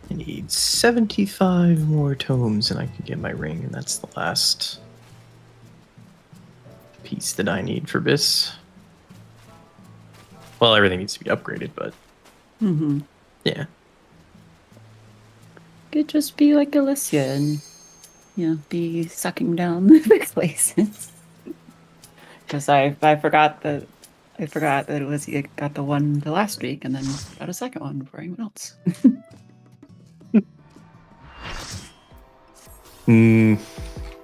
I need 75 more tomes and I can get my ring, and that's the last piece that I need for Biss. Well, everything needs to be upgraded, but yeah. Could just be like Alicia and be sucking down the places. Because I forgot that Alicia got the one the last week and then got a second one before anyone else.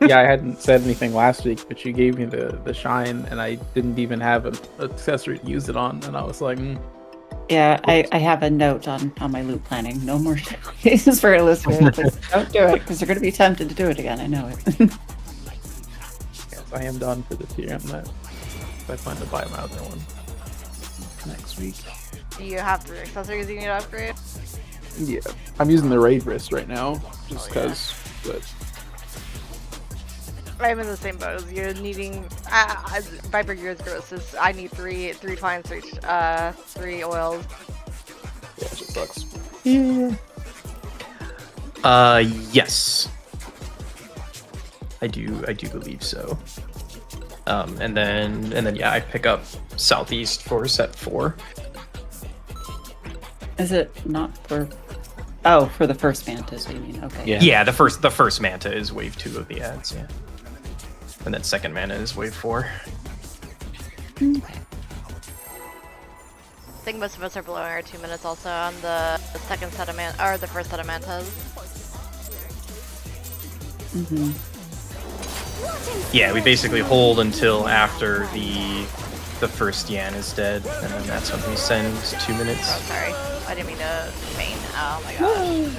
Yeah, I hadn't said anything last week, but you gave me the shine, and I didn't even have an accessory to use it on, and I was like, Yeah, I have a note on my loot planning. No more cases for Alicia. Please don't do it, because you're going to be tempted to do it again. I know it. yes, I am done for this year. I'm not. If I find the buy my other one next week. Do you have the accessories you need to upgrade? Yeah, I'm using the raid wrist right now, just because. But I'm in the same boat as you. Needing Viper Gears Grosses. I need three clients for each, 3 oils. yeah, it just sucks. Yeah. Yes. I do believe so. And then yeah, I pick up Southeast for set 4. Is it not for? Oh, for the first manta, so you mean? Okay. Yeah, the first manta is wave 2 of the ads, yeah. And then second mana is wave 4. Okay. I think most of us are blowing our 2 minutes also on the second set of or the first set of mantas. Yeah, we basically hold until after the first Yan is dead, and then that's when we send 2 minutes. Oh, sorry. I didn't mean to feign. Oh my gosh.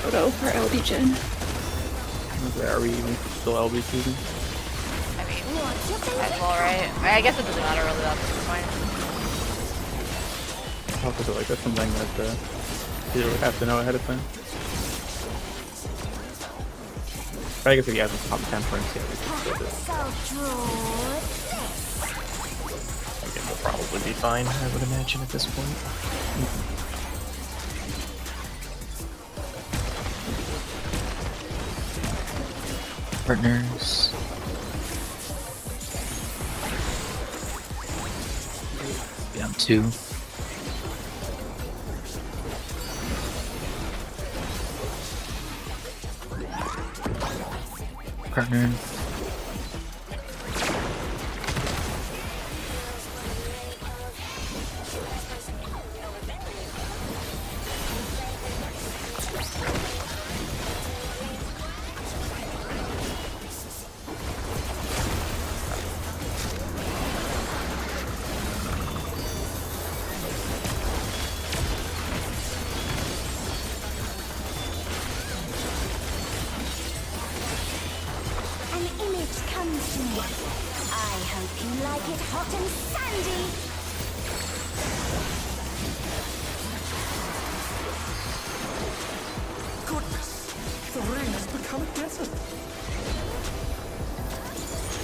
Photo for LB Gen. Are we even still LB season? I mean, might as well, right? I guess it doesn't matter really. That's the point. I feel like that's something that you would have to know ahead of time. But I guess if you have a top temperance, yeah, we can split it. Again, we'll probably be fine, I would imagine, at this point. Partners. Down 2. Partner. An image comes to me. I hope you like it hot and sandy. Goodness, the rain has become a desert.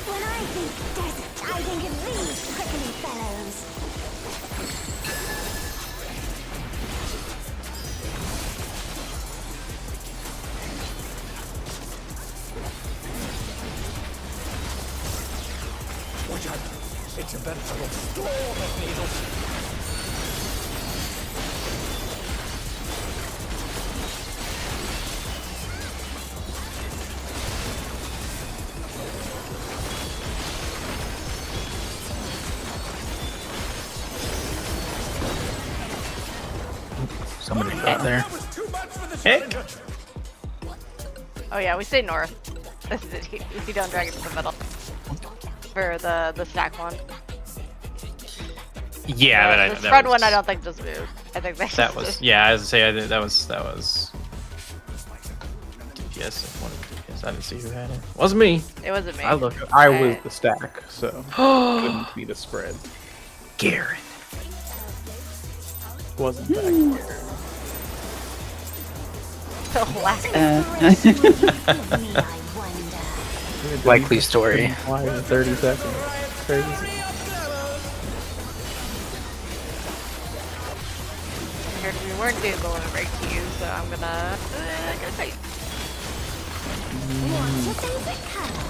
When I think desert, I think of these prickly fellows. Watch out, it's a veritable storm of needles. Somebody got there. That was too much for the Hey. challenger. Oh yeah, we stay north. If you don't drag it to the middle. For the stack one. Yeah, but The spread one I don't think just moved. I think That just was, yeah, I was say I did, that was DPS. One of DPS. I didn't see who had it. Wasn't me. It wasn't me. I was the stack, so couldn't be the spread. Garrett. Wasn't that So lack Me, I wonder. Likely story. Why in 30 seconds? Crazy. Here to be weren't doing the limit break to you, so I'm gonna go fight. What's your favorite color?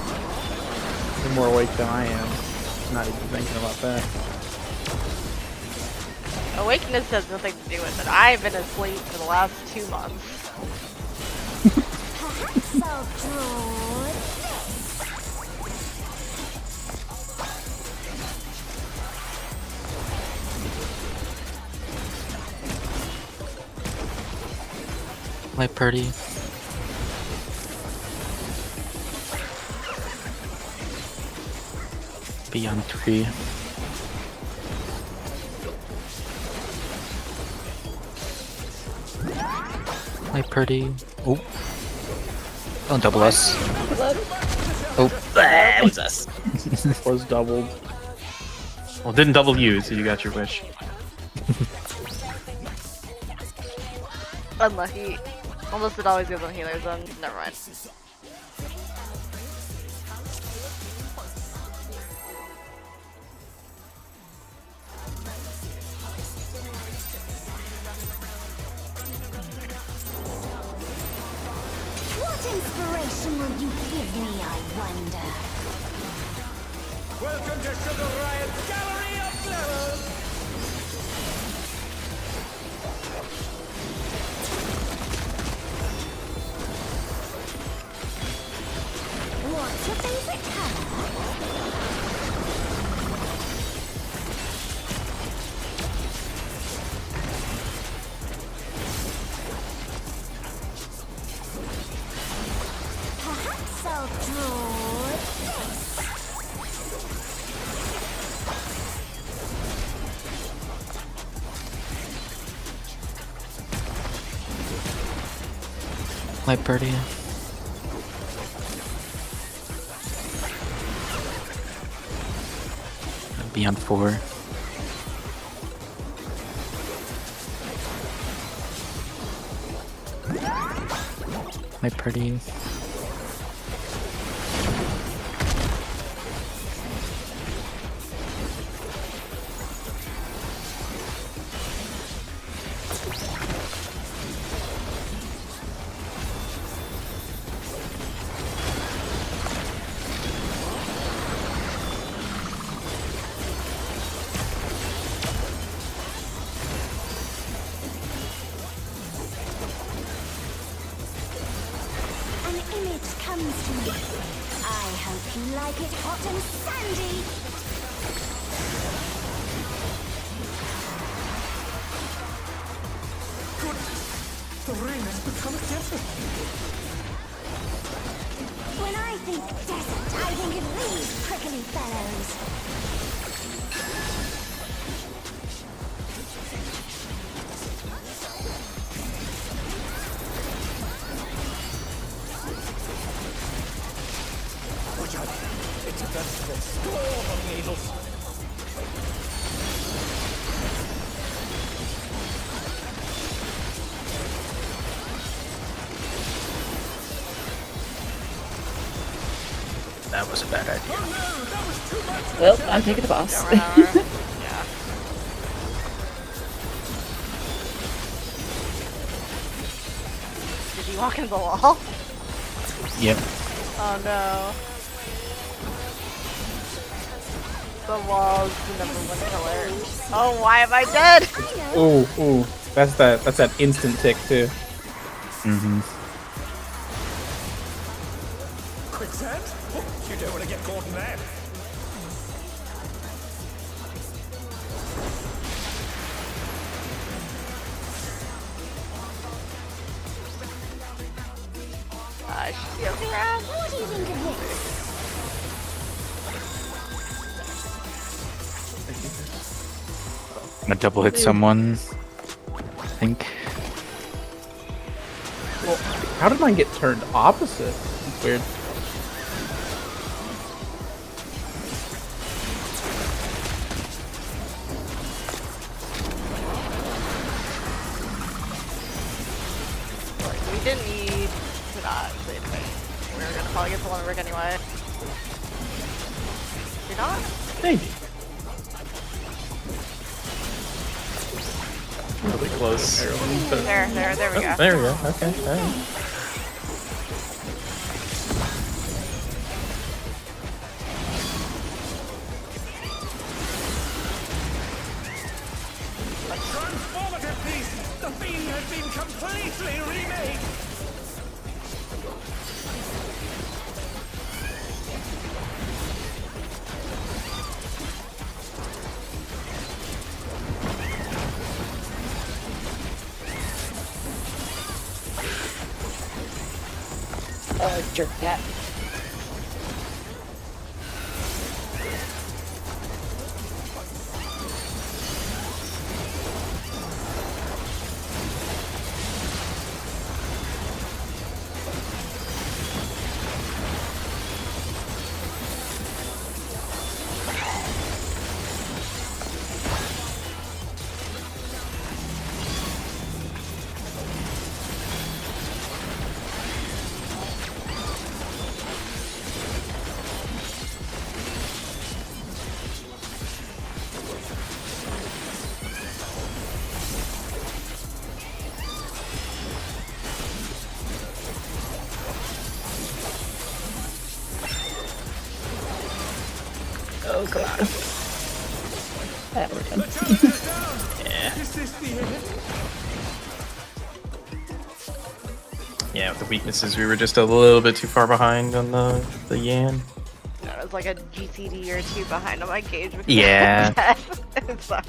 You're more awake than I am. Not even thinking about that. Awakeness has nothing to do with it. I've been asleep for the last 2 months. Perhaps I'll draw this. My pretty. Beyond 3. My pretty. Oh. Don't double us. Oh. That was us. Was doubled. Well, didn't double you, so you got your wish. Unlucky. Almost it always goes on healers, then never mind. What inspiration will you give me, I wonder? Welcome to Sugar Riot's Gallery of Glamour! What's your favorite color? Perhaps I'll draw this. My pretty. Beyond 4. My pretty. An image comes to me. I hope you like it hot and sandy. The rain has become a desert. When I think desert, I think of these prickly fellows. Watch out. It's a veritable storm of needles. That was a bad idea. Oh no, that was too much. Well, I'm taking the boss. Don't run over. Yeah. Did you walk into the wall? Yep. Oh no. The wall's the #1 killer. Oh, why am I dead? Ooh. That's that instant tick too. Mm-hmm. Quicksand? Oh, you don't want to get caught in that. Shield grab. What do you think of this? I'm gonna double hit someone. I think. Well, how did mine get turned opposite? It's weird. We didn't need to not save it. We were gonna probably get the one brick anyway. You're not? Maybe. Really close. There we Oh, go. there we go. Okay, alright. A transformative piece! The being has been completely remade! Oh, jerk that. Oh god. That we're done. The challenge is down! Yeah. Is this the end? Yeah, with the weaknesses, we were just a little bit too far behind on the Yan. It was like a GCD or two behind on my gauge. because Yeah. it sucks.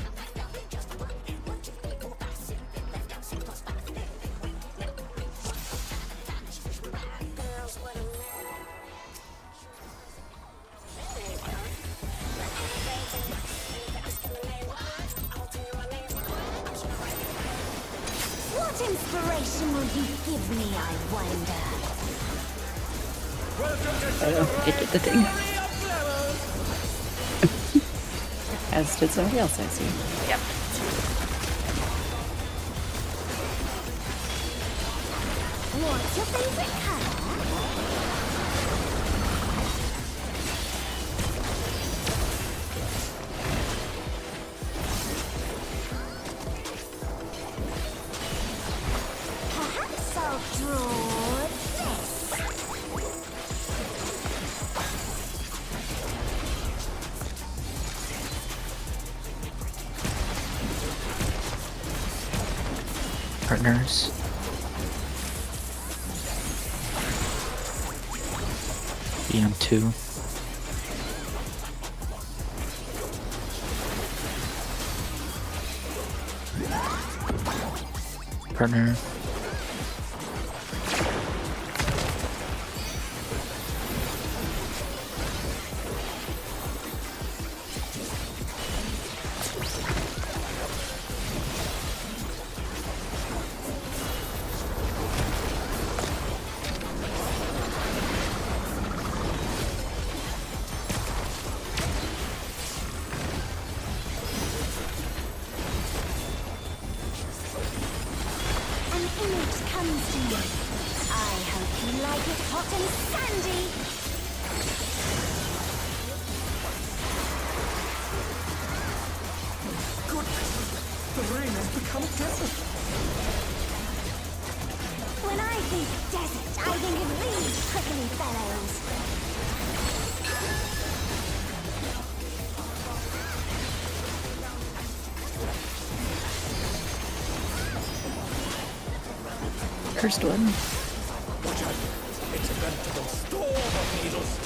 What inspiration will you give me, I wonder? I don't get the thing. As did somebody else, I see. Yep. What's your favorite color? Perhaps I'll draw this. Partners. BM2. Partner. An image comes to you. I hope you like it hot and sandy. Goodness! The rain has become desert! When I think desert, I think of these prickly fellows. Cursed one. Watch out! It's a veritable storm of needles!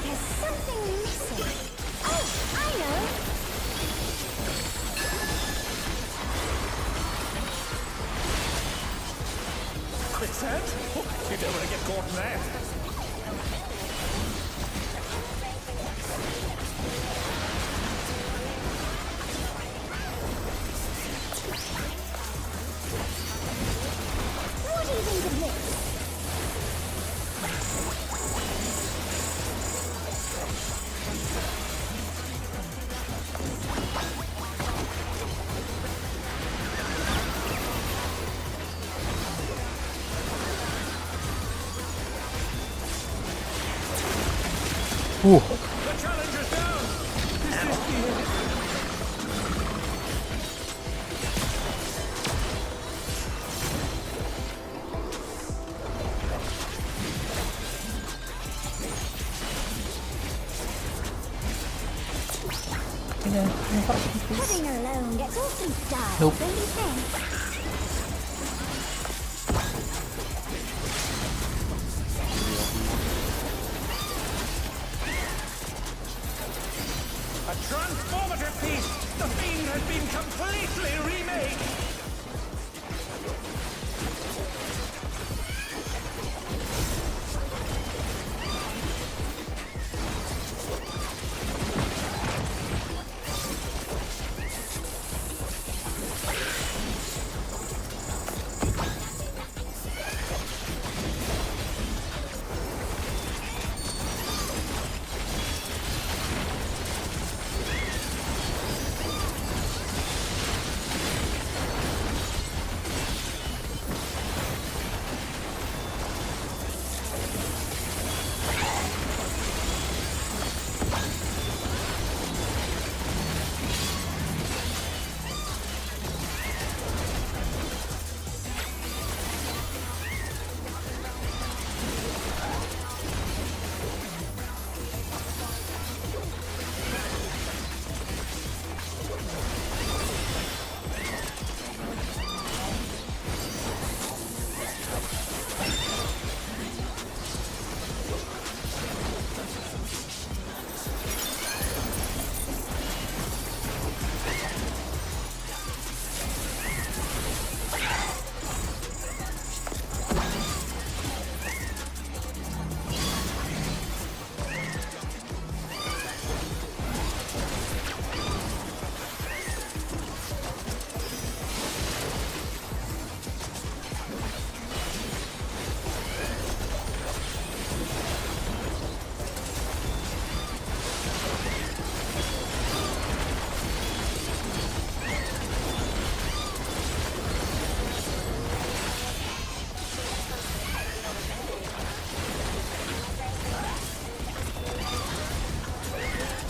There's something missing. Oh, I know. Quicksand? Oh, you don't want to get caught in that. Ooh. The challenger's down! Living alone gets awfully dull, Nope. don't you think? A transformative piece! The Fiend has been completely remade!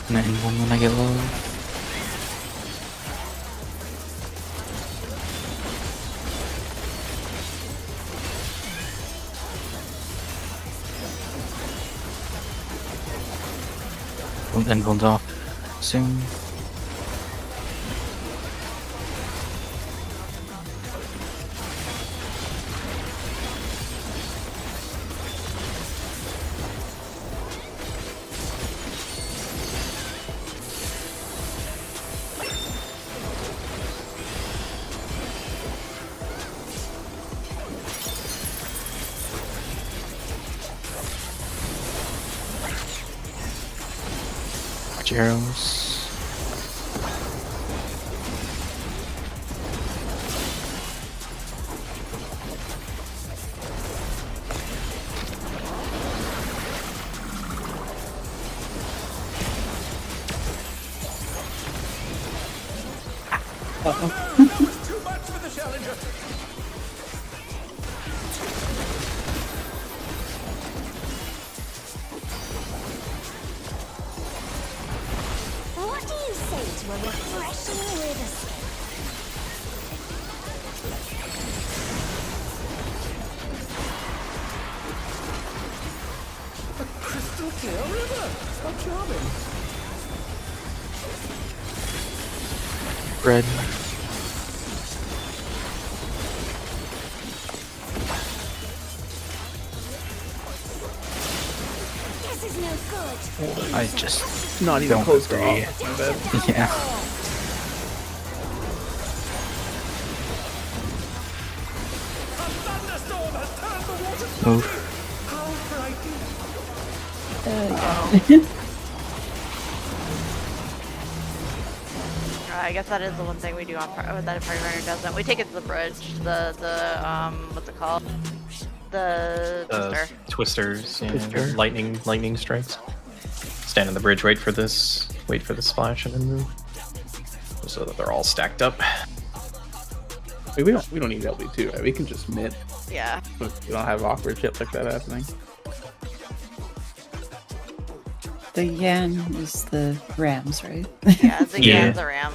Gonna end one when I get low. End one's off soon. Watch arrows. Too much for the challenger! What do you say to a refreshing river? Crystal clear river! How charming! Red. This is no good. I just Not even don't close to agree. off. My bad. Yeah. A thunderstorm has turned the water! Move. How frightening! I guess that is the one thing we do on that Party Runner doesn't. We take it to the bridge. The what's it called? The twister. Twisters, yeah, Twister. lightning strikes. Stand on the bridge, wait for this splash, and then move. So that they're all stacked up. Wait, we don't need LB2, right? We can just mid. Yeah. We don't have awkward shit like that happening. the Yan is the Rams, right? Yeah, the Yeah. Yan's a ram.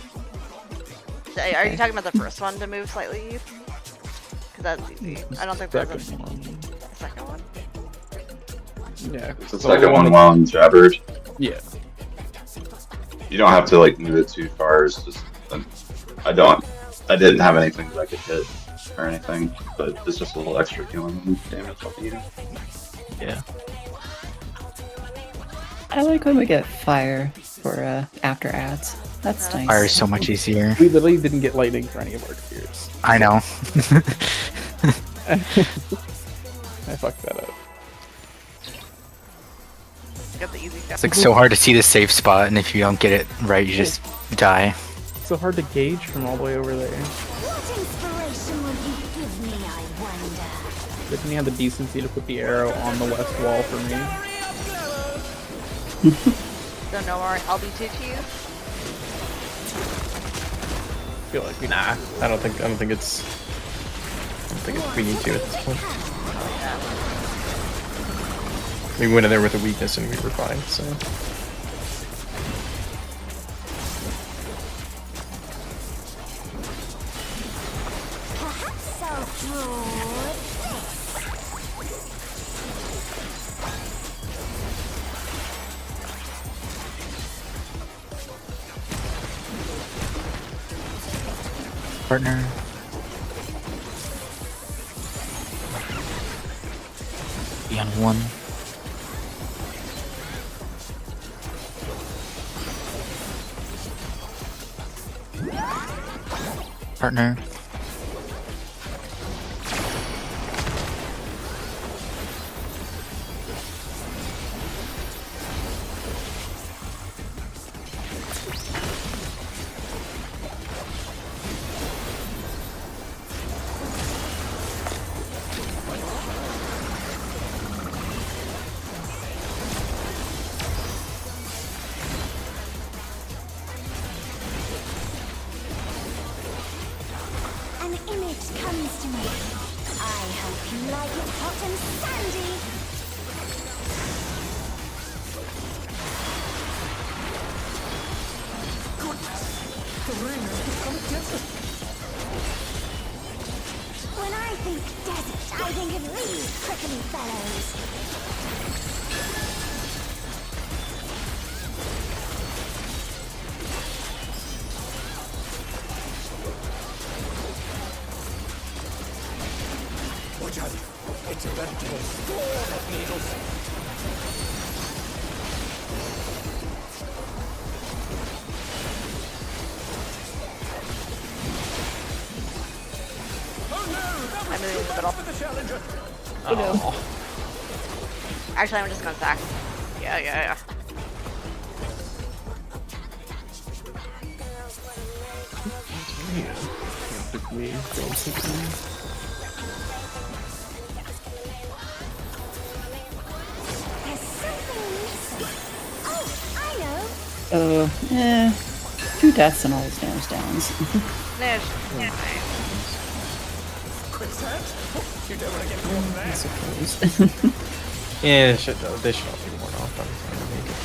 Are you talking about the first one to move slightly east? Because that's easy. I don't think there's a Second one. second one. Yeah. It's the second one while in Jabbered. Yeah. You don't have to like move it too far. It's just I didn't have anything that I could hit or anything, but it's just a little extra healing damage I'll be eating. Yeah. I like when we get fire for after ads. That's nice. Fire is so much easier. We literally didn't get lightning for any of our tiers. I know. I fucked that up. Got the easy stuff. It's like so hard to see the safe spot, and if you don't get it right, you just die. It's so hard to gauge from all the way over there. What inspiration will you give me, I wonder? Didn't you have the decency to put the arrow on the west wall for me? So no more LB2 cheese? I feel like we Nah, I don't think we need to at this point. We went in there with a weakness and we were fine, so. Perhaps I'll draw Partner. Be on one. Partner. an image comes to me. I hope you like it hot and sandy. When I think desert, I think of these prickly fellows. Watch out. It's a veritable storm of needles. Oh no! That I'm was moving too in the much middle. for the challenger. Oh. Actually, I'm just gonna sack. Yeah. Took me, don't take me. There's something missing. Oh, I know. Two deaths and all his damage downs. Nish. Quicksand? You don't want to get caught I there. suppose. Yeah, they should all be worn off. I'm trying to make it.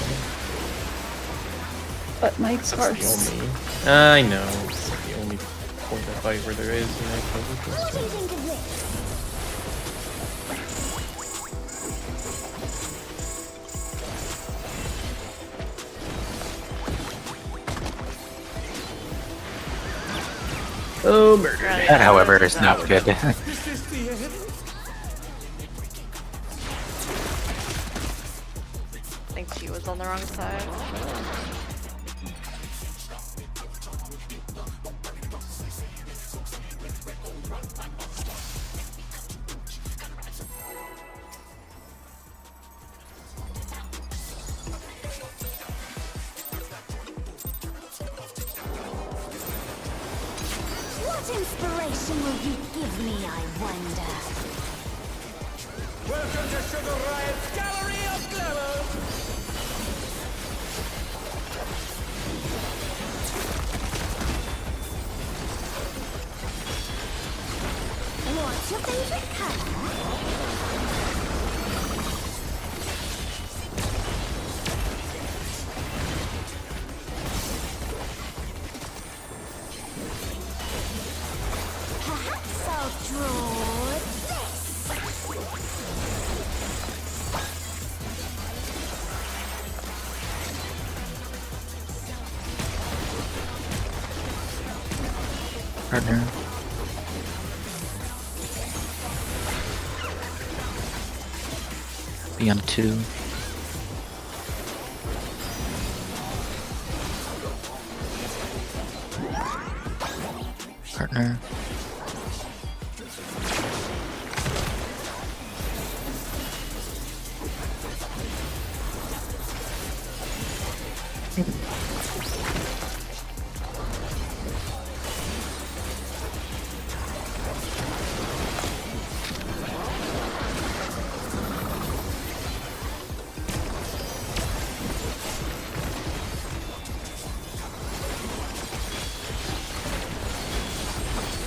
But Mike's That's hearts. the only. I know. It's like the only point of fight where there is in my puzzle What do you think of this? Oh, murder. That, however, is not good. Is this the end? I think she was on the wrong side. What inspiration will you give me, I wonder? Welcome to Sugar Riot's Gallery of Glamour. What's your favorite color? Partner. Be on 2. Partner.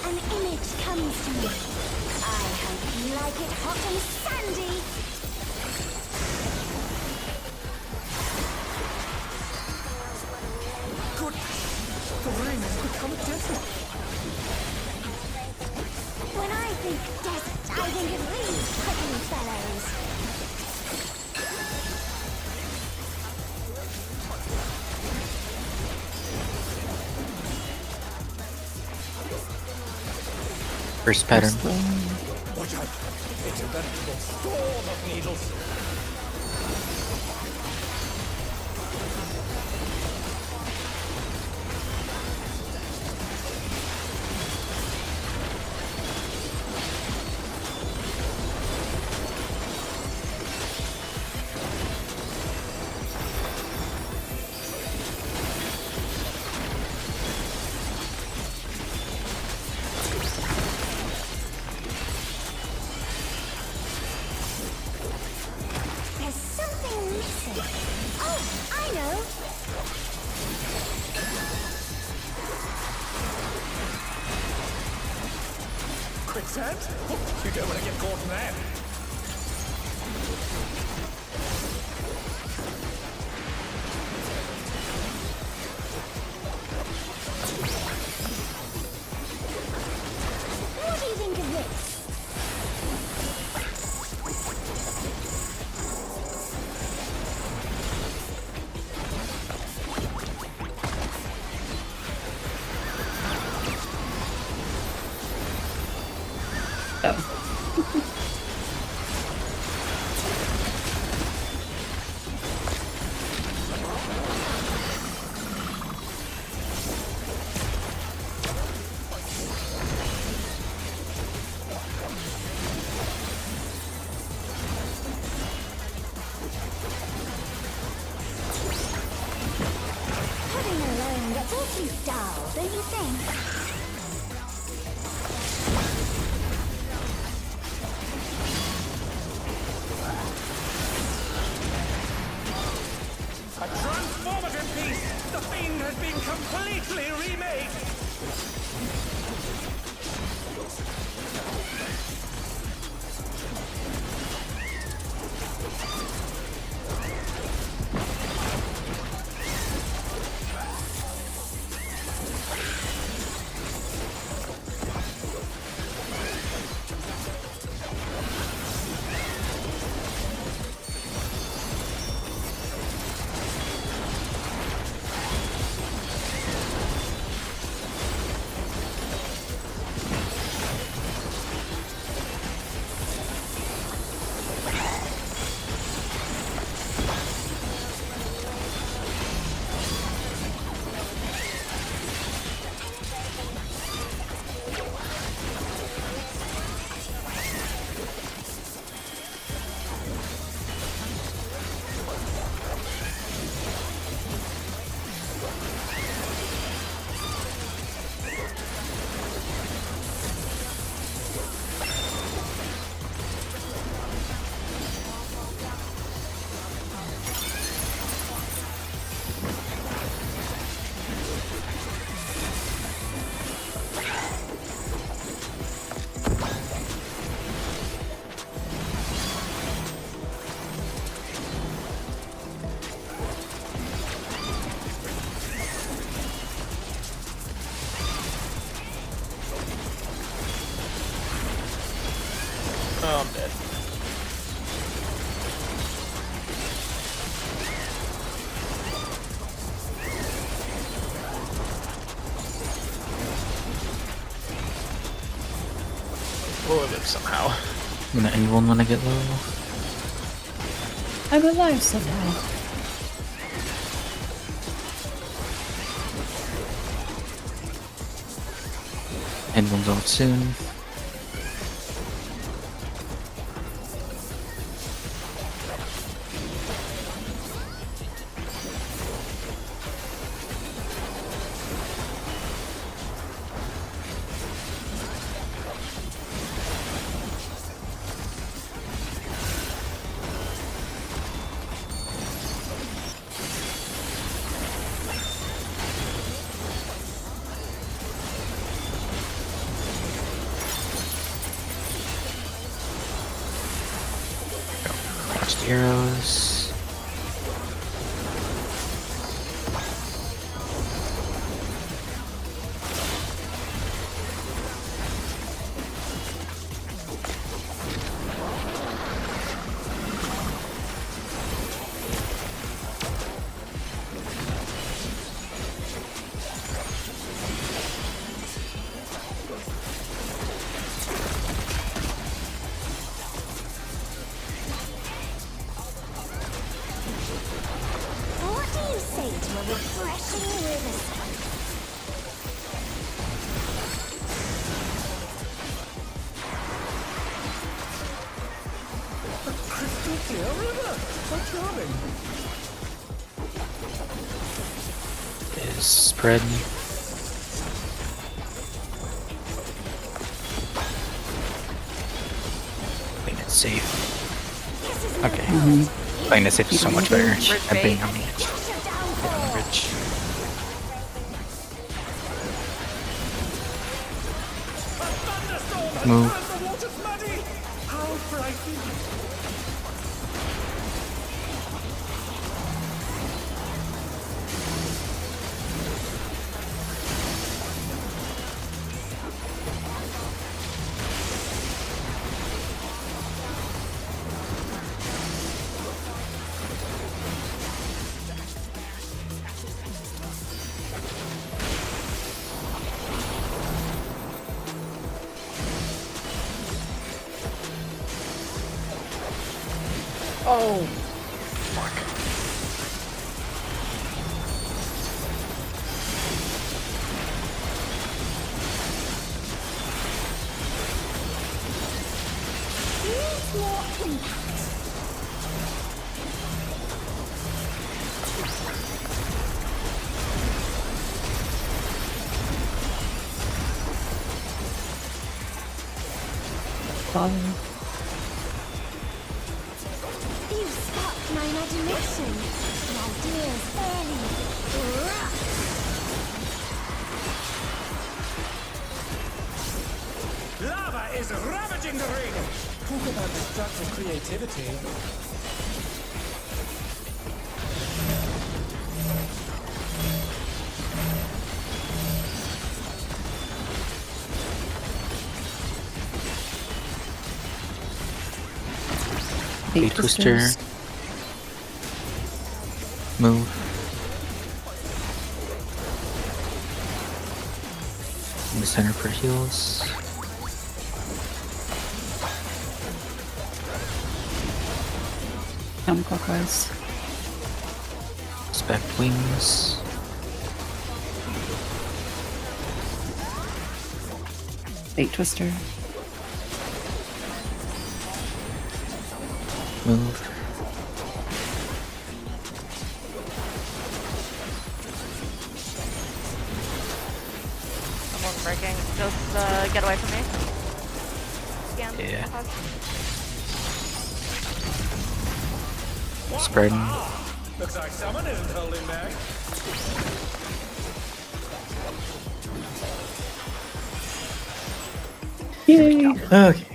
An image comes to me. I hope you like it hot and sandy. The rain has become desert. When I think desert, I think of these prickly fellows. First pattern. Watch out! It's a veritable storm of needles. There's something missing. Oh, I know. Quicksand? Oh, you don't want to get caught in that. What do you think of this? Pudding alone gets awfully dull, don't you think? A transformative piece! The fiend has been completely remade! Oh, I'm dead. somehow. Anyone want to get low? I'm alive somehow. Anyone's out soon. Watch the arrows. What do you say to a refreshing riverside? Crystal clear river. How charming. Is spread. Playing it safe. Okay. Playing it safe is so much better than being on the edge. Yeah, on the bridge. Move. The water's muddy. How frightening. Oh, fuck. Needs more impact. Follow. You sparked my imagination. The ideas barely erupt. Lava is ravaging the ring. Talk about destructive creativity. A twister. Move. In the center for heals. Counterclockwise. Spec wings. Fate twister. Move. Almost breaking. Just get away from me. Scan. Yeah. Pause. Spreading. Looks like someone isn't holding back. Yay! Okay.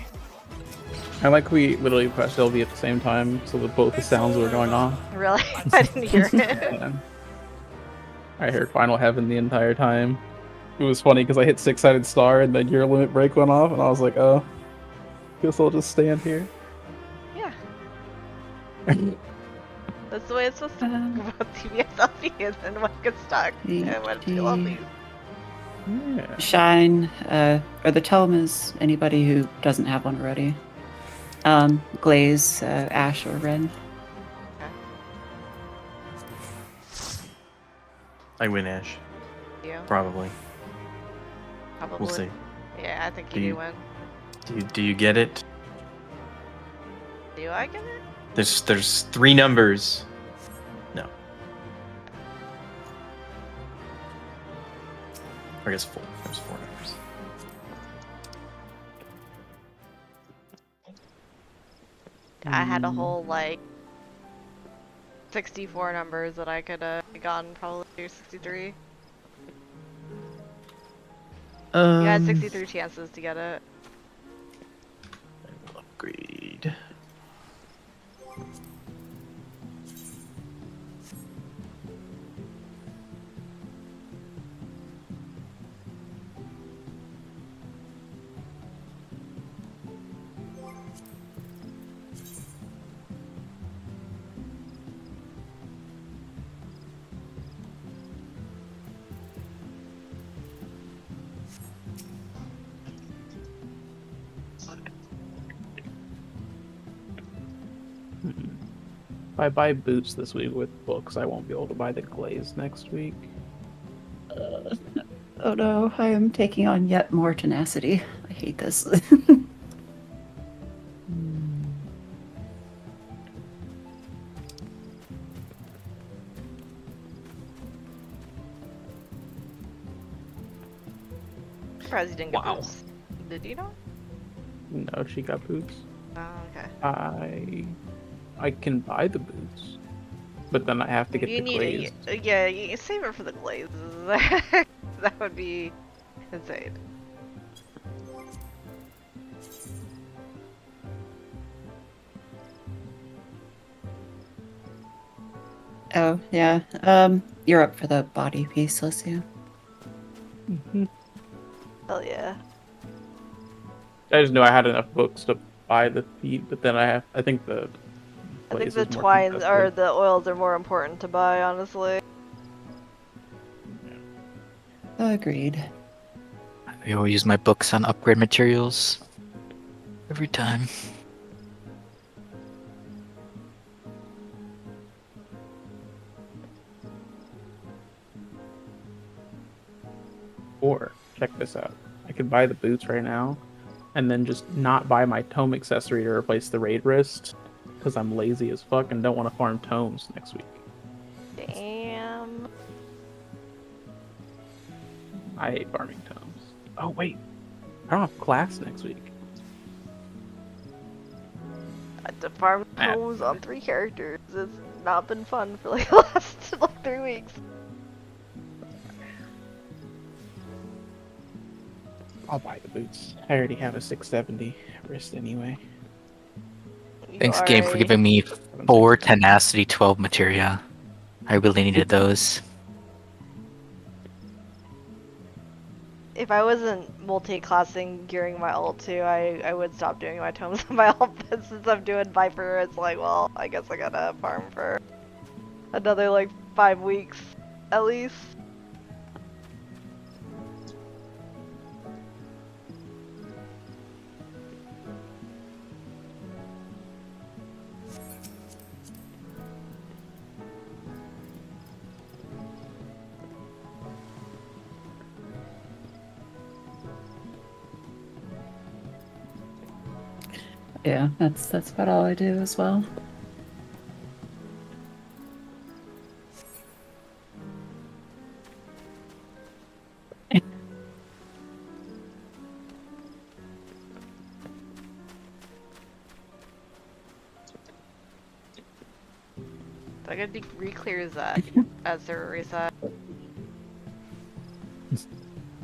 I like we literally pressed LV at the same time, so that both the sounds were going on. Really? I didn't hear it. And I heard Final Heaven the entire time. It was funny because I hit Six-Sided Star and then your limit break went off, and I was like, oh, guess I'll just stand here. Yeah. That's the way it's supposed to go about TBS LP, and then one gets stuck. And when people leave. Yeah. Shine, or the tome is anybody who doesn't have one already. Glaze, Ash, or Ren. I win, Ash. You? Probably. Probably. We'll see. Yeah, I think Do you you- do win. Do you get it? Do I get it? There's 3 numbers. No. I guess 4. There's 4 numbers. I had a whole like 64 numbers that I could have gotten, probably 63. You had 63 chances to get it. I will upgrade. If I buy boots this week with books, I won't be able to buy the glaze next week. Oh no, I am taking on yet more tenacity. I hate this. Surprised you didn't get Wow. boots. Did you know? No, she got boots. Oh, okay. I can buy the boots, but then I have to get You the need glaze. it. Yeah, you save it for the glazes. That would be insane. Oh, yeah. You're up for the body piece, Lucia. Hell yeah. I just knew I had enough books to buy the feet, but then I think the I think glaze the is more twines contested. or the oils are more important to buy, honestly. Agreed. I always use my books on upgrade materials. Every time. Or check this out. I could buy the boots right now, and then just not buy my tome accessory to replace the raid wrist, because I'm lazy as fuck and don't want to farm tomes next week. Damn. I hate farming tomes. Oh wait, I don't have class next week. I had to farm Ah. tomes on 3 characters. It's not been fun for like the last like 3 weeks. I'll buy the boots. I already have a 670 wrist anyway. You Thanks, are game, for a- giving me 4 tenacity, 12 materia. I really needed those. If I wasn't multi-classing gearing my ult too, I would stop doing my tomes on my ult, but since I'm doing Viper, it's like, well, I guess I gotta farm for another like 5 weeks at least. Yeah, that's about all I do as well. I gotta re-clears that as server reset.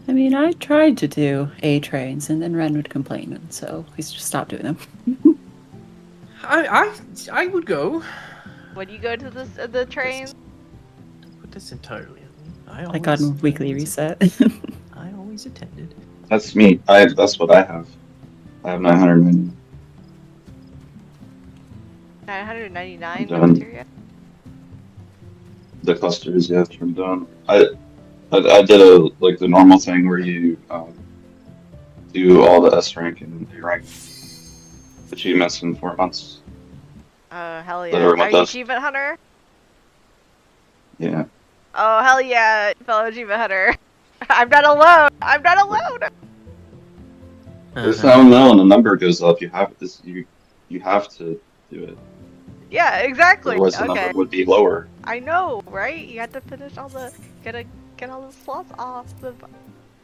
I mean, I tried to do A trains, and then Ren would complain, and so we just stopped doing them. I would go. When you go to the train, Put this entirely on me. Like on weekly reset. I always attended. That's me. That's what I have. I have 990. 999 Done. materia. The clusters, yeah, turned on. I did the normal thing where you do all the S rank and A rank achievements in 4 months. Oh, hell That yeah. everyone Are you does. Achievement Hunter? Yeah. Oh, hell yeah, fellow Achievement Hunter. I'm not alone! I'm not alone! There's no when the number goes up. You have this. You have to do it. Yeah, exactly. Otherwise, the Okay. number would be lower. I know, right? You have to finish all the... Gotta get all the slots off the...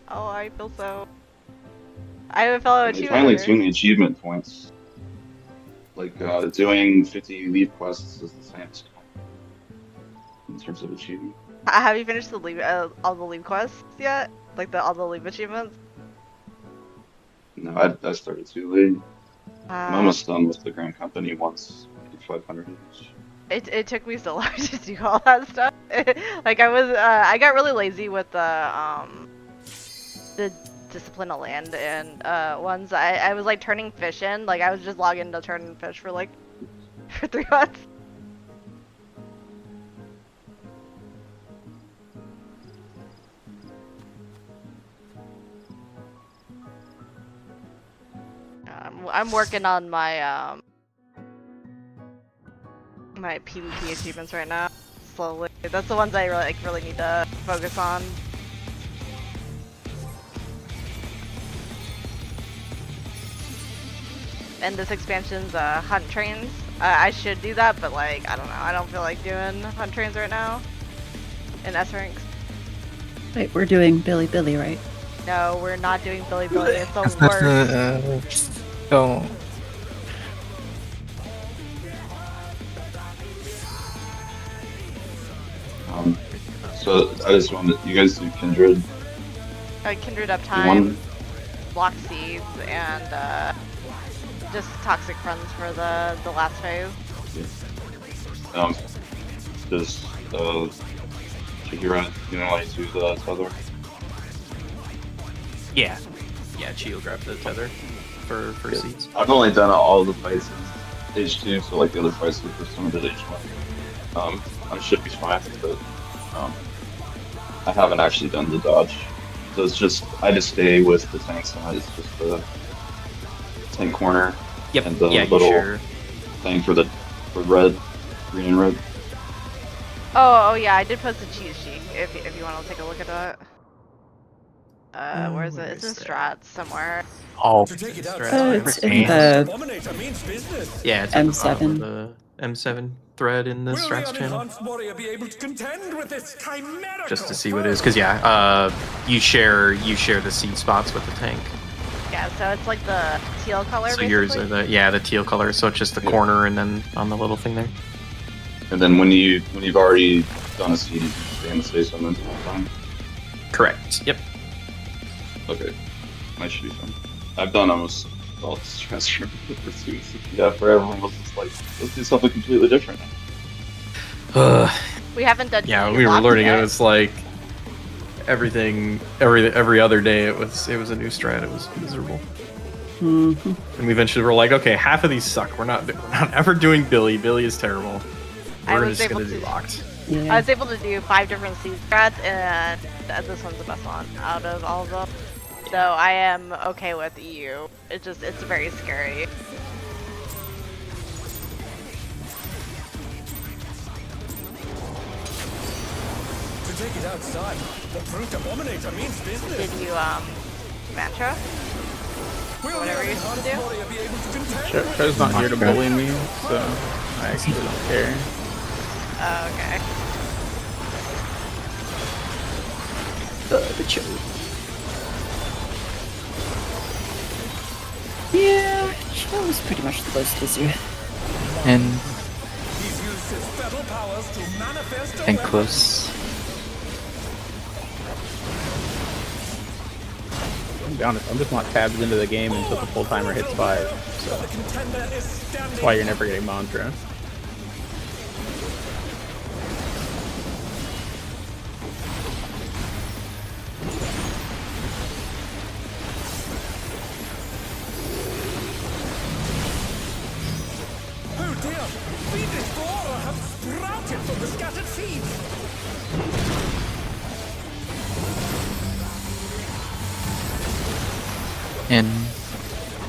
Oh, I feel so... I have a fellow They Achievement finally Hunter. tune the achievement points. Like doing 50 leave quests is the same in terms of achievement. Have you finished the leave, all the leave quests yet? Like all the leave achievements? No, I started too late. I'm Uh, almost done with the Grand Company once. 500 each. it took me so long to do all that stuff. Like I got really lazy with the Discipline of Land and ones. I was like turning fish in. Like I was just logging to turn fish for like for 3 months. I'm working on my my PvP achievements right now. Slowly. That's the ones I really need to focus on. And this expansion's hunt trains. I should do that, but like I don't know. I don't feel like doing hunt trains right now. In S ranks. Wait, we're doing Billy Billy, right? No, we're not doing Billy Billy. It's the That's not worst. so So I just wanted you guys do Kindred. Kindred You Uptime, want- Block Seeds, and just Toxic Friends for the last phase. Does Shihira, you know, like do the tether? Yeah. Yeah, Chio grabbed the tether for Yeah. seeds. I've only done all the fights in H2, so like the other fights the first time I did H1. I should be fine, but I haven't actually done the dodge. So it's just I just stay with the tank side. It's just the tank corner Yep. and the yeah, you little sure. thing for red, green and red. Oh yeah, I did post a cheat sheet if you want to take a look at that. Where is it? where It's in is that? Strats somewhere. oh To take it Strats. outside, It's in the Abominator means business. Yeah, it's at the M7. bottom of the M7 thread in the Will strats the channel. unenhanced warrior be able to contend with this chimerical Just to see what it is, because yeah, you share the seed spots with the tank. Yeah, so it's like the teal color. So yours are basically. the teal color. So it's just the Yeah. corner and then on the little thing there. And then when you've already done a seed, you can stay in the space and then it's fine. Correct. Yep. Okay, I should be fine. I've done almost all the stress for pursuits. Yeah, for everyone was just like, let's do something completely different. We haven't done. Yeah, Teal we were Block learning yet. it was like every other day it was a new strat. It was miserable. Mhm. And we eventually were like, okay, half of these suck. We're not ever doing Billy. Billy is terrible. I We're was just able gonna do to- locked. Yeah. I was able to do 5 different seed strats, and this one's the best one out of all of them. So I am okay with EU. It's very scary. To take it outside, the brute abominator means business. Did you mantra? Will whatever the you're supposed to unenhanced do? warrior be able to contend Sure, with Trevor's not here to Okay. bully me, so I actually don't care. Oh, okay. The chill. Yeah, that was pretty much the most easier. and He's used his feral powers to manifest a and weapon. close. To be honest, I'm just not tabbed into the game until the full timer hits 5, so The contender is standing. that's why you're never getting mantra. Oh dear! Fiendish flora have sprouted from the scattered seeds. In.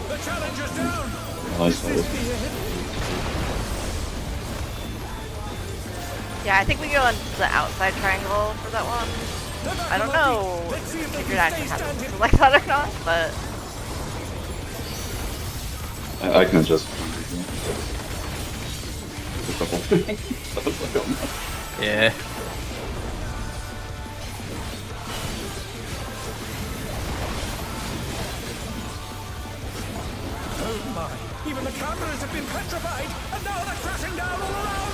The challenger's down. Nice. Yeah, I think we go on the outside triangle for that one. I don't know if you're actually having something like that or not, but I can adjust. A couple. Yeah. Oh my. Even the cameras have been petrified, and now they're crashing down all around.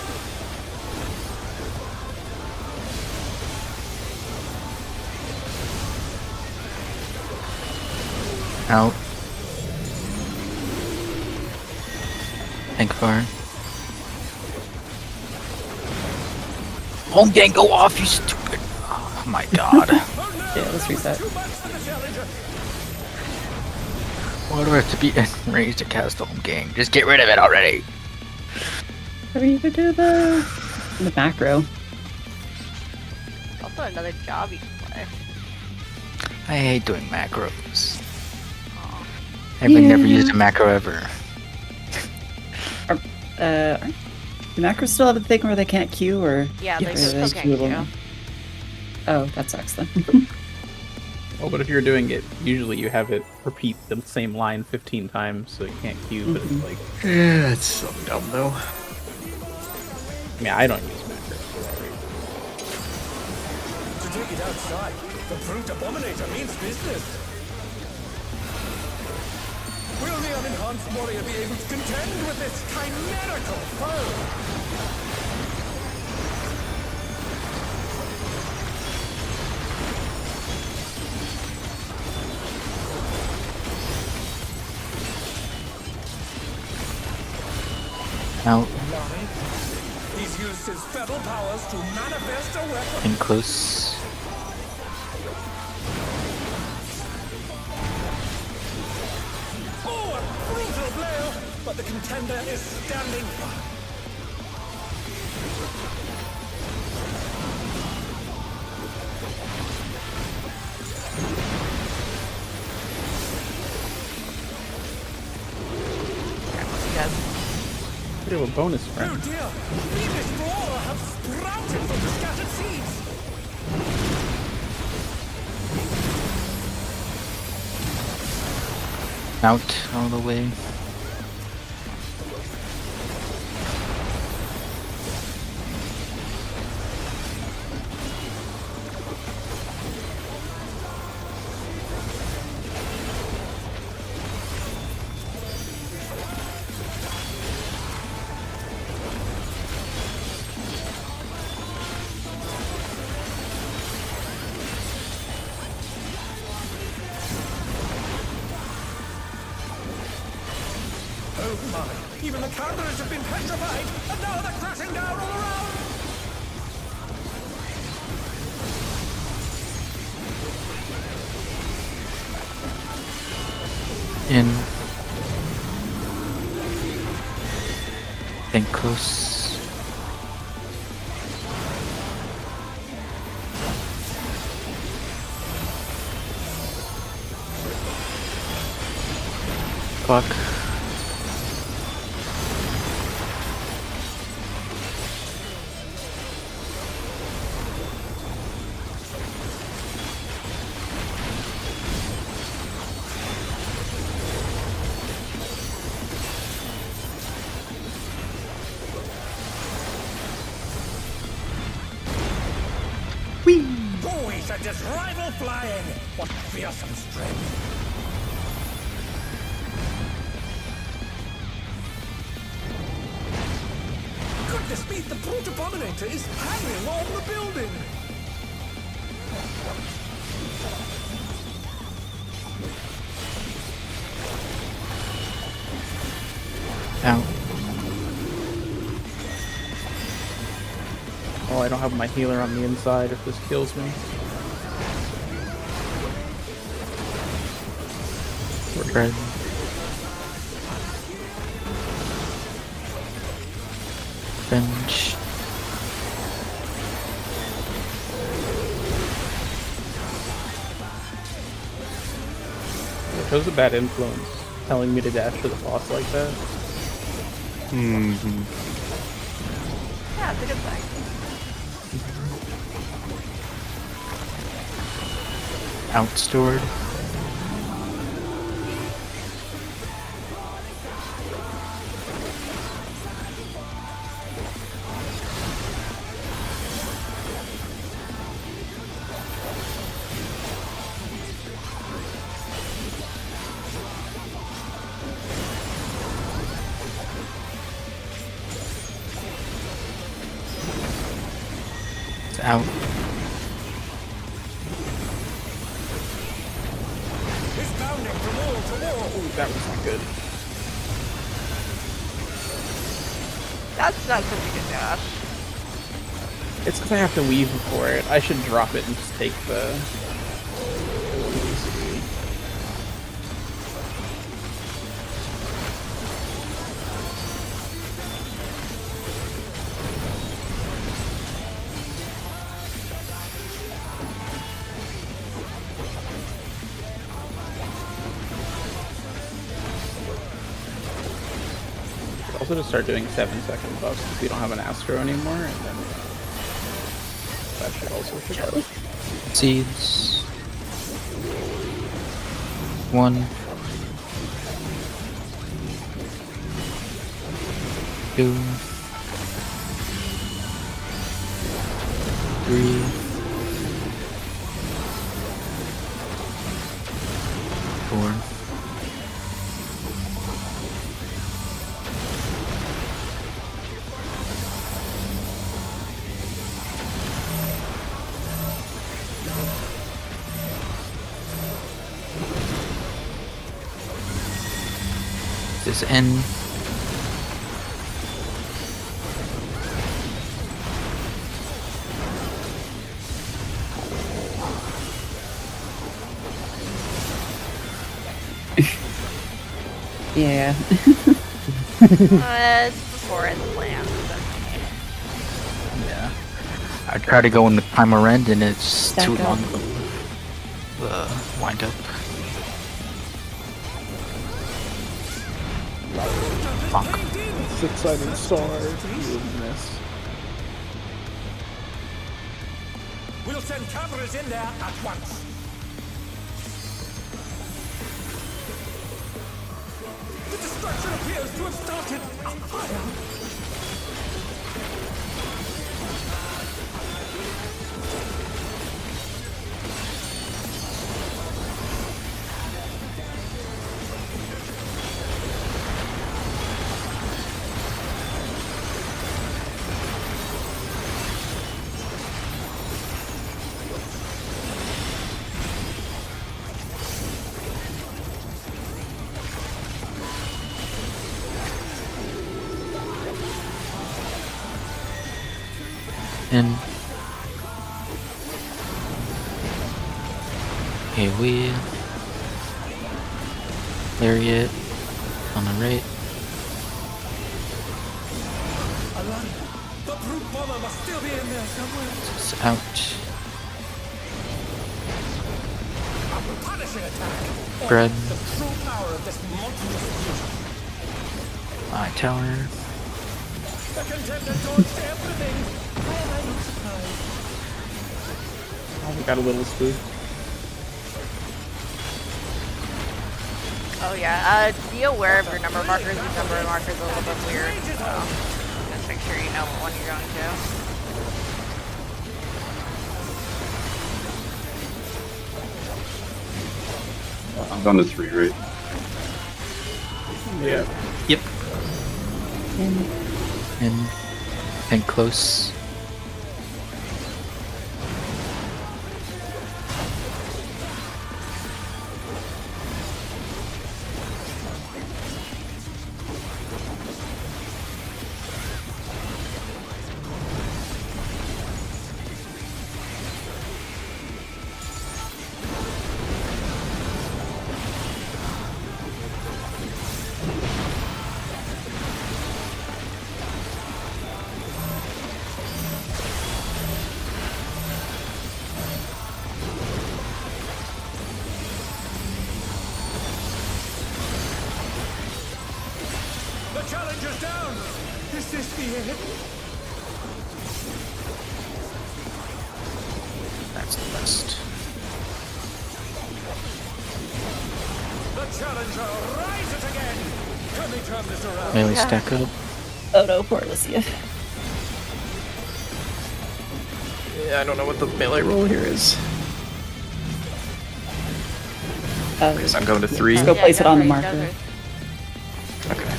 Out. Tank fire. Home gang, go off, you stupid. Oh my god. Yeah, let's reset. Too much for the challenger. Why do I have to be enraged to cast home gang? Just get rid of it already. Or you could do the macro. also another job you can play. I hate doing macros. I've never used a macro ever. The macros still have a thing where they can't queue, or Yeah, Yes. they still Those can't two of queue. them. Oh, that sucks then. Oh, but if you're doing it, usually you have it repeat the same line 15 times, so you can't queue. But it's like, Yeah, it's so dumb though. I mean, I don't use macros for that reason. To take it outside, the Brute Abominator means business. Will the unenhanced warrior be able to contend with this chimerical foe? Out. He's used his feral powers to manifest a weapon. In close. Oh, a brutal blow! But the contender is standing firm. Bit of a bonus Oh friend. dear! Fiendish flora have sprouted from the scattered seeds! Out all the way. Oh my! Even the cameras have been petrified, and now they're crashing down all around! In. Think close. Fuck. Boy, sent his rival flying! What fearsome strength! Goodness me, the Brute Abominator is hanging on the building! Out. Oh, I don't have my healer on the inside if this kills me. Red. Bench. Shows a bad influence telling me to dash to the boss like that. Mm-hmm. Yeah, it's a good thing. Outstored. It's out. It's bounding from wall to wall. Ooh, that was not good. That's not such a good dash. It's because I have to weave for it. I should drop it and just take the. Also, just start doing 7-second buffs if you don't have an Astro anymore, and then that should also should help. Seeds. 1. 2. 3. 4. This is N. Yeah. It's before it's planned. Yeah. I try to go in the primer end and it's Stack too up. long. The wind up. Fuck. 6-sided star. You missed. We'll send cavalry in there at once. The destruction appears to have started a fire. In. AoE. Lariat. On the right. Alan, the brute bomber must still be in there somewhere. It's out. A punishing attack. Bread. The true power of this monstrous fusion. Eye tower. The contender dodged everything. Why am I not surprised? Oh, we got a little spook. Oh yeah, be aware of your number markers. These number markers are a little bit weird. So just make sure you know what one you're going to. I'm down to 3, right? Yeah. Yep. In. And close. challenger's down! Is this the end? That's the best. The challenger rises again! Can they turn this around? Melee stack up. Oh no, poor Alicia. Yeah, I don't know what the melee roll here is. I guess I'm going to 3. Let's go place it on the go marker. Okay.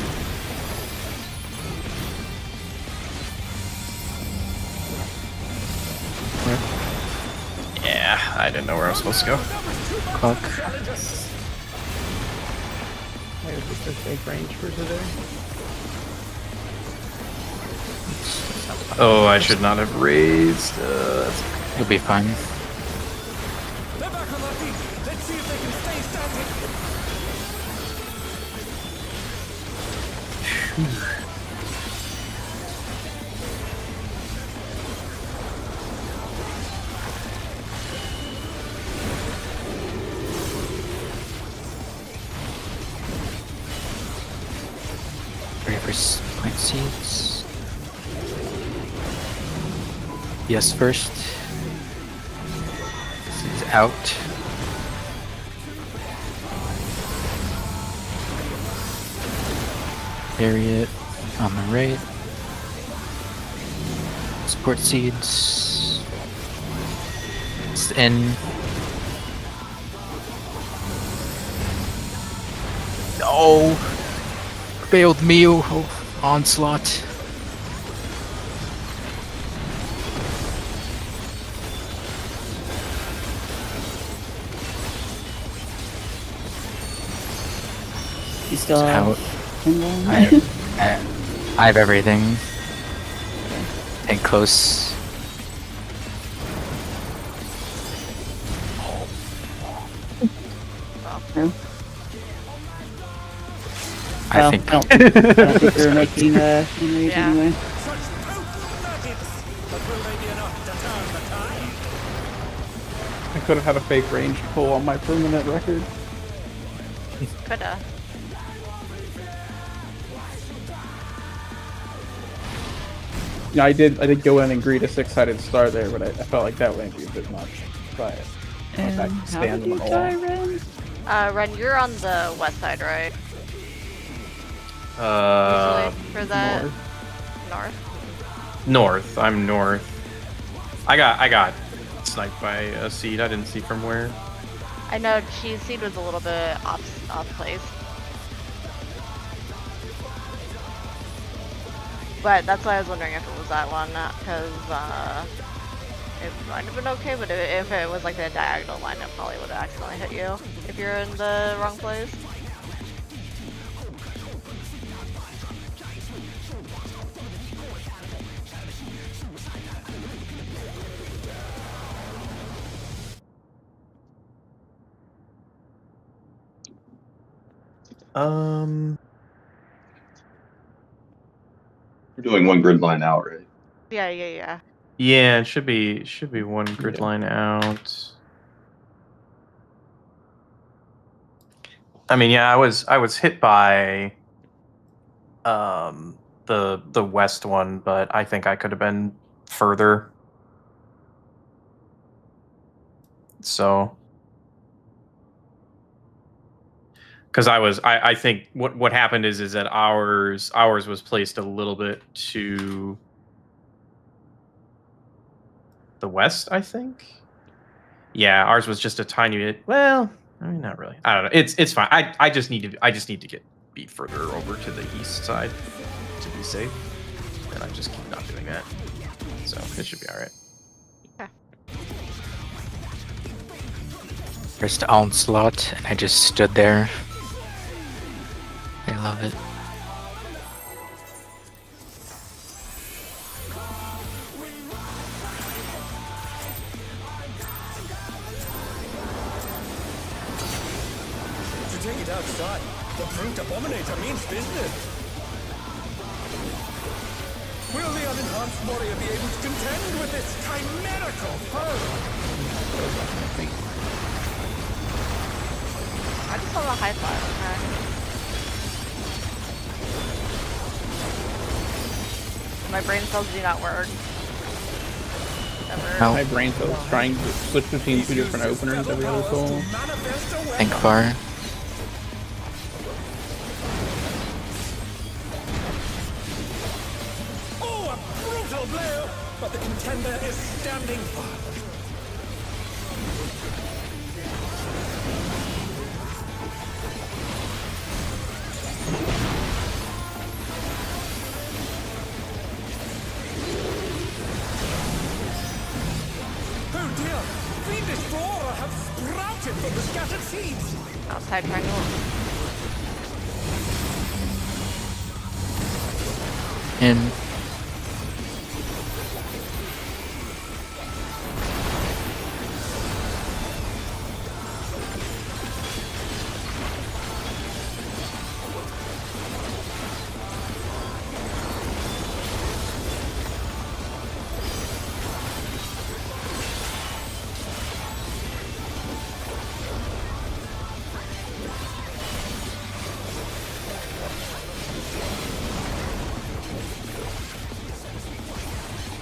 Yeah, I didn't know where I was supposed to go. Clock. There's just a fake range for today. Oh, I should not have raised. That's You'll be fine. They're back on their feet! Let's see if they can stay standing! Ready for plant seeds. Yes, first. This is out. Harriet on the right. Support seeds. It's in. No! Failed meal onslaught. You still Out. have England? I have everything. And close. True. I Well, think I don't think we were making enrage Yeah. anyway. Such potent nuggets! But will they be enough to turn the tide? I could have had a fake range pull on my permanent record. Coulda. Yeah, I did go in and greet a 6-sided star there, but I felt like that wouldn't be a bit much. But And back how stand did you on the die, wall. Ren? Ren, you're on the west side, right? Usually for that north. north. I'm north. I got sniped by a seed. I didn't see from where. I know cheese seed was a little bit off place. But that's why I was wondering if it was that one, because it might have been okay, but if it was like the diagonal line, it probably would have accidentally hit you if you're in the wrong place. We're doing one grid line out, right? Yeah. Yeah, it should be one grid line out. I mean, yeah, I was hit by the west one, but I think I could have been further. So, because I think what happened is that ours was placed a little bit to the west, I think. Yeah, ours was just a tiny bit. Well, I mean, not really. I don't know. It's fine. I just need to get beat further over to the east side to be safe, and I just keep not doing that. So it should be all right. first onslaught, and I just stood there. I love it. To take it outside, the brute abominator means business. Will the unenhanced warrior be able to contend with this chimerical foe? I just saw the high five. My brain cells do not work. Ever. Ow. My brain cells trying to switch between two different openers every other pull. Think far. Oh, a brutal blow! But the contender is standing firm. Oh dear! Fiendish flora have sprouted from the scattered seeds! Outside triangle. In.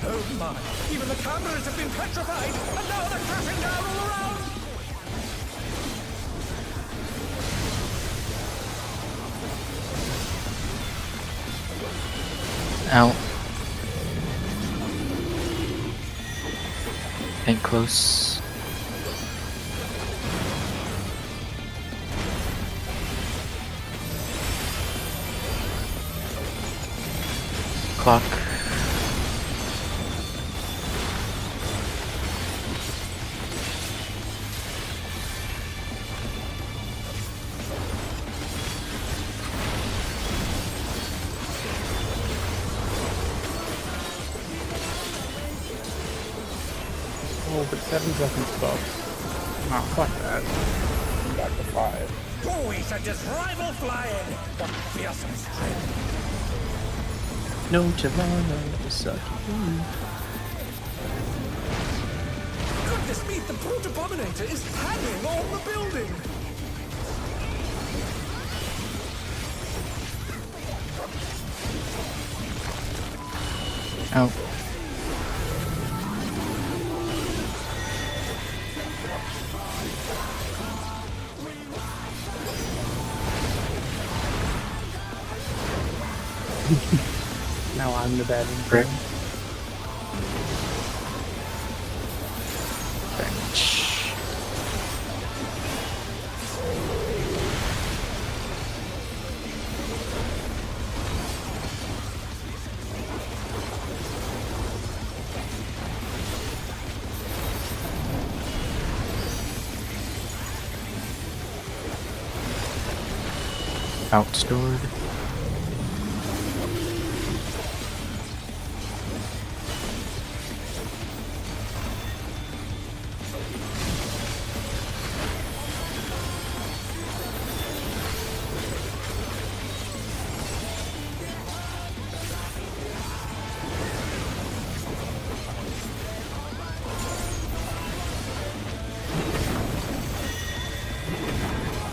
Oh my! Even the cameras have been petrified, and now they're crashing down all around! Out. Think close. Clock. Oh, but 7 seconds stops. Oh, fuck that. I'm back to 5. Oh, we should just rival flying! What fearsome strength! No Tivana, Misaki. Goodness me, the brute abominator is hanging on the building! Out. Now I'm the bad one. Brick. Bench. Outstored.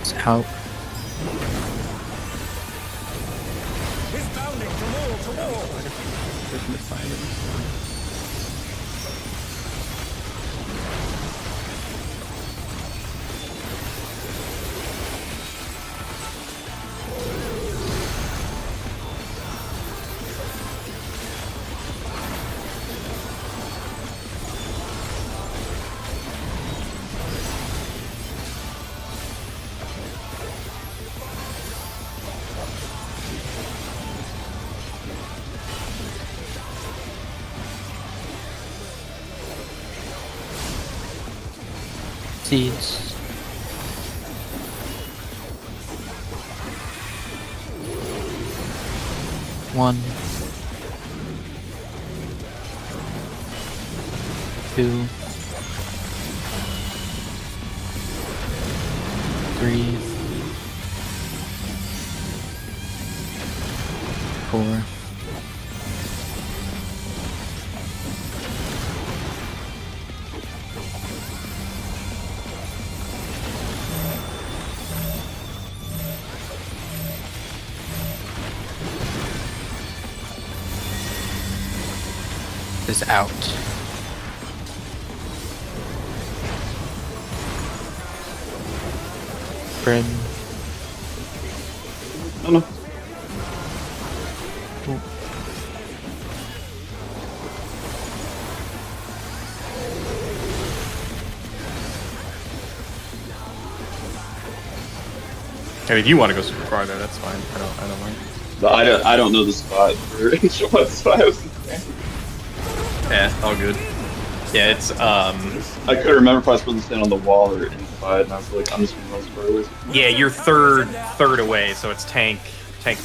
It's out. He's bounding from wall to wall! There's mistiming. Seeds. One. 2. 3. 4. 5. Is out. Bryn. No, no. I mean, if you want to go super far there, that's fine. I don't mind. But I don't know the spot for H1, so I was. Yeah, all good. Yeah, it's I couldn't remember if I was supposed to stand on the wall or inside, and I was like, I'm just gonna run as far away. yeah, you're third away, so it's tank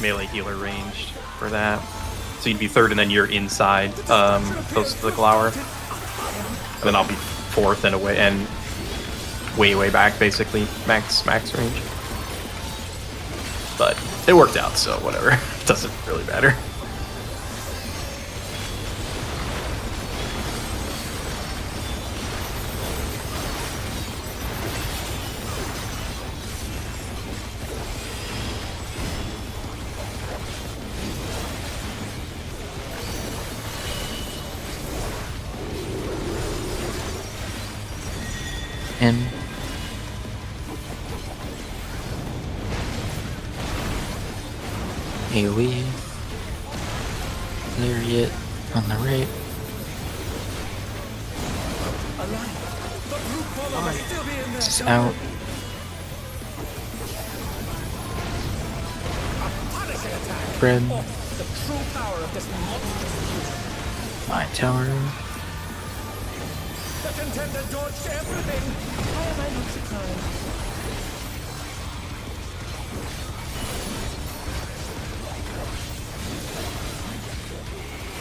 melee healer ranged for that. So you'd be third, and then you're inside, close to the Glower, and then I'll be fourth and away and way back, basically max range. But it worked out, so whatever. It doesn't really matter. In. AoE. Lariat on the right. This is out. Bryn. My tower. The contender dodged everything. Why am I not surprised?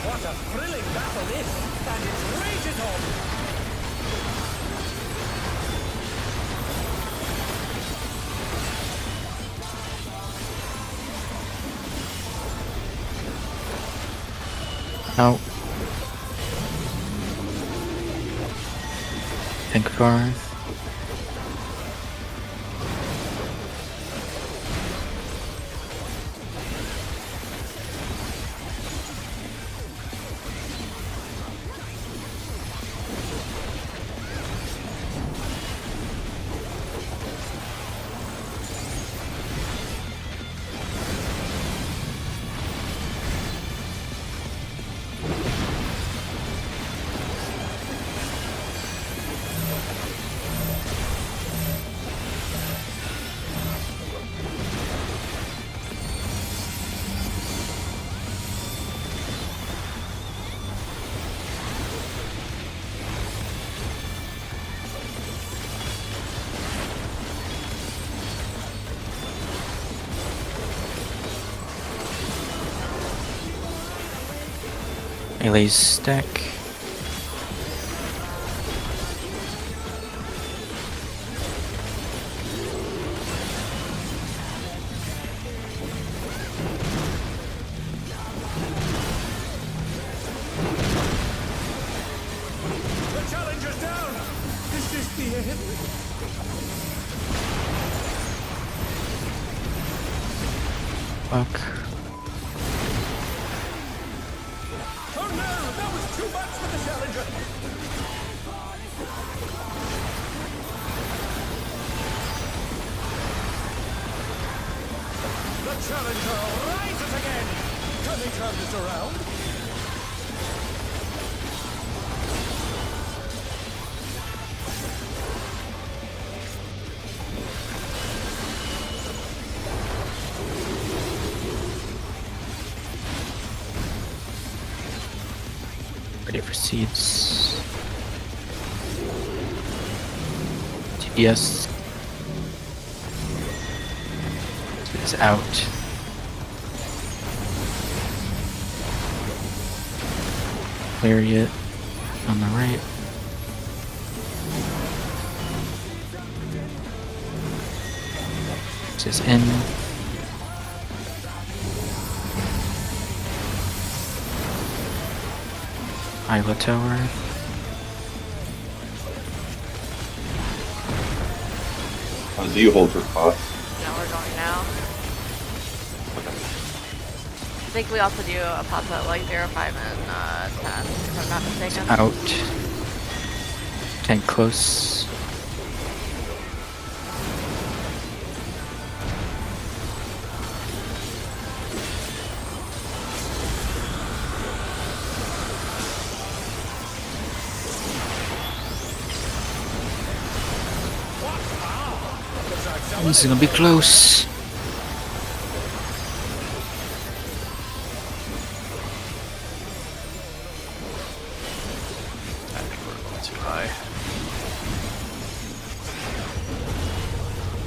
What a thrilling battle this, and it's rages on. Out. Think Garth. Melee's stack. The challenger's down. Is this the end? Fuck. Oh no, that was too much for the challenger. The challenger rises again. Can they turn this around? Ready for seeds. TPS is out. Lariat on the right. This is in. Isla Tower. Do you hold for cost? No, we're going now. think we also do a pop at like 0, 5, and 10, if I'm not mistaken. Out. 10 close. This is gonna be close. I think we're a little too high.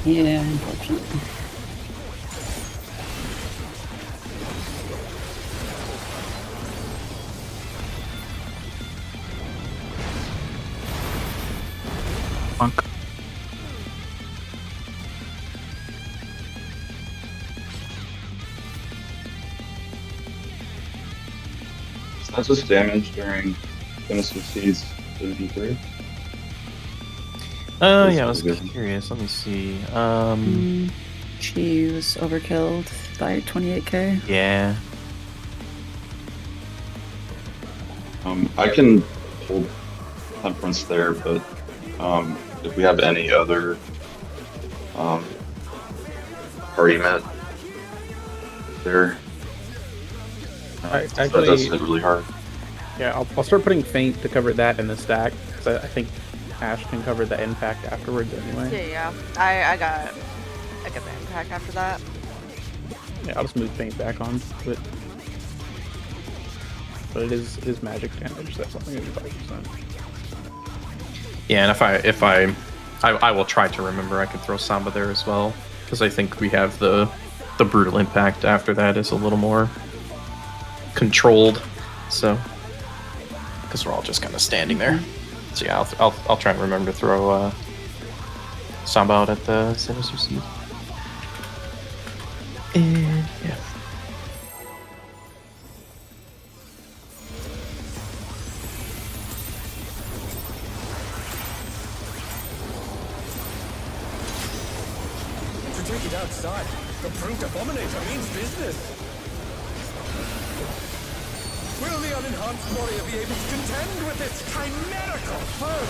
Yeah, unfortunately. Monk. Is that just damage during Genesis Seeds 73? Oh That's yeah, I was good. curious. Let me see. She was overkilled by 28k. Yeah. I can hold Temperance there, but if we have any other party met there, that does Actually, hit really hard. yeah, I'll start putting Faint to cover that in the stack, because I think Ash can cover the impact afterwards anyway. Yeah. I got the impact after that. Yeah, I'll just move Faint back on, but it is magic damage, so that's only gonna be 5%. Yeah, and if I will try to remember I can throw Samba there as well, because I think we have the brutal impact after that is a little more controlled. So because we're all just kind of standing there. So yeah, I'll try and remember to throw Samba out at the Sinister Seed. And yeah. To take it outside, the Brute Abominator means business. Will the unenhanced warrior be able to contend with its chimerical foe?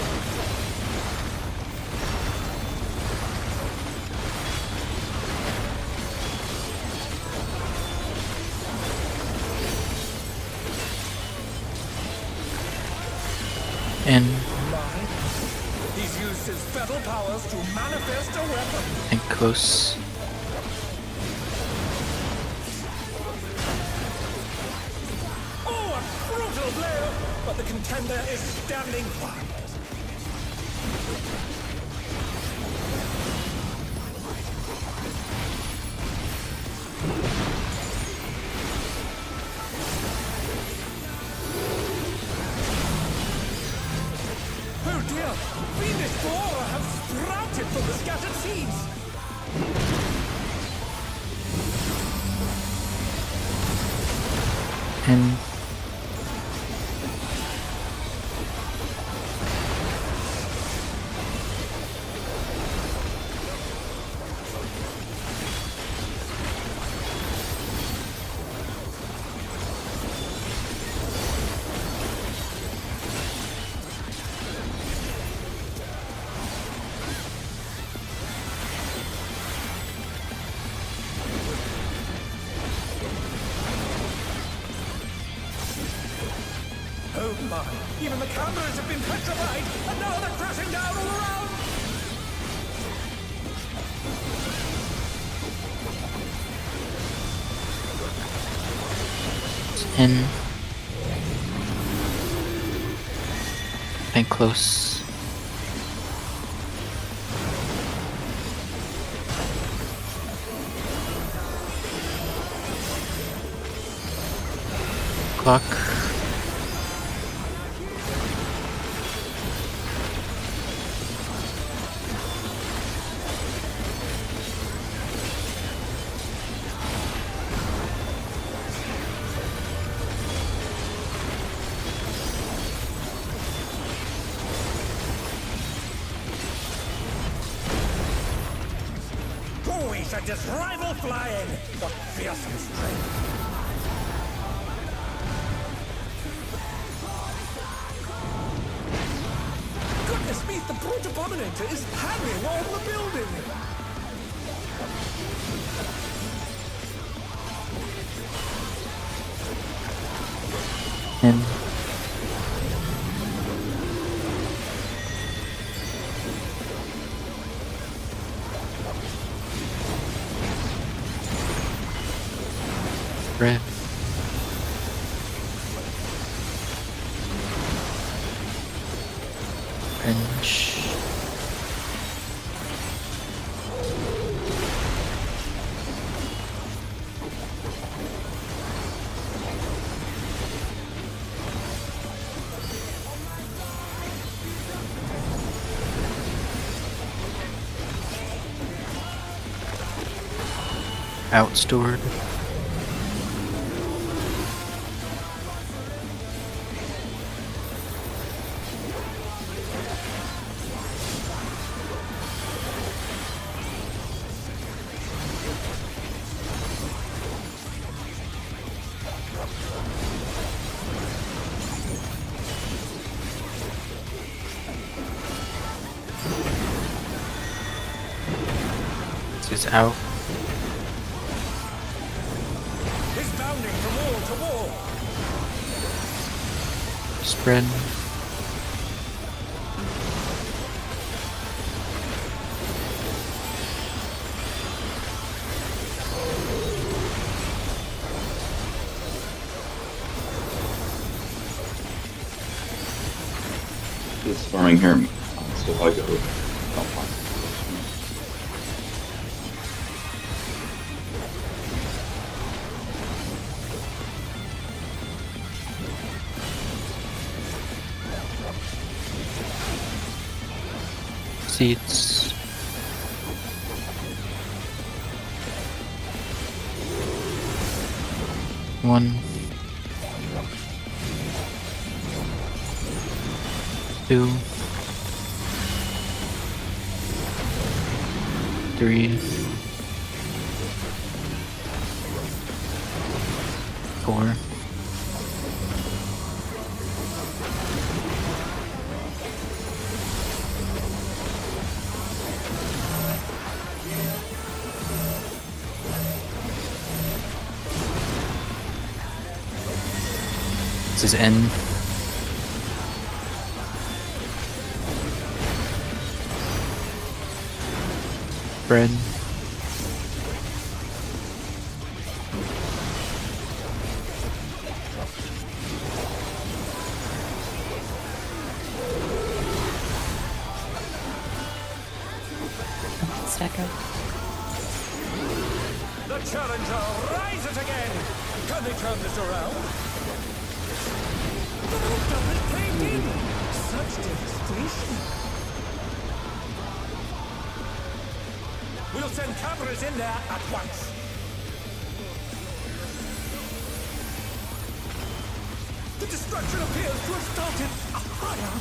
And He's used his fetal powers to manifest a weapon. close. Oh, a brutal blow! But the contender is standing firm. Oh dear! Fiendish Flora have sprouted from the scattered seeds! And Oh my! Even the cameras have been petrified, and now they're crashing down all around! and close. Clock. Who is at this rival flying? What fearsome strength! Abominator is hanging on the building! In. Red. Wrench. Outstored. This is out. He's bounding from wall to wall! Spread. Just storming here, so if I go. I'll find Seats. One. Two. Three. Four. This is N. Bread. Stack up. The challenger rises again! Can they turn this around? Double caved in! Such devastation! We'll send cameras in there at once! The destruction appears to have started a fire!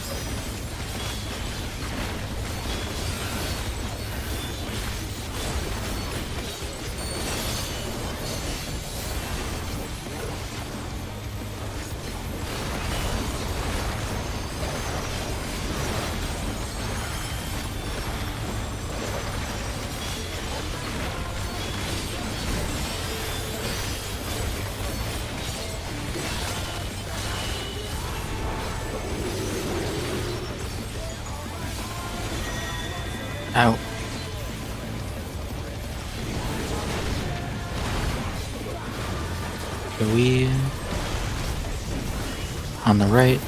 Out. We on the right.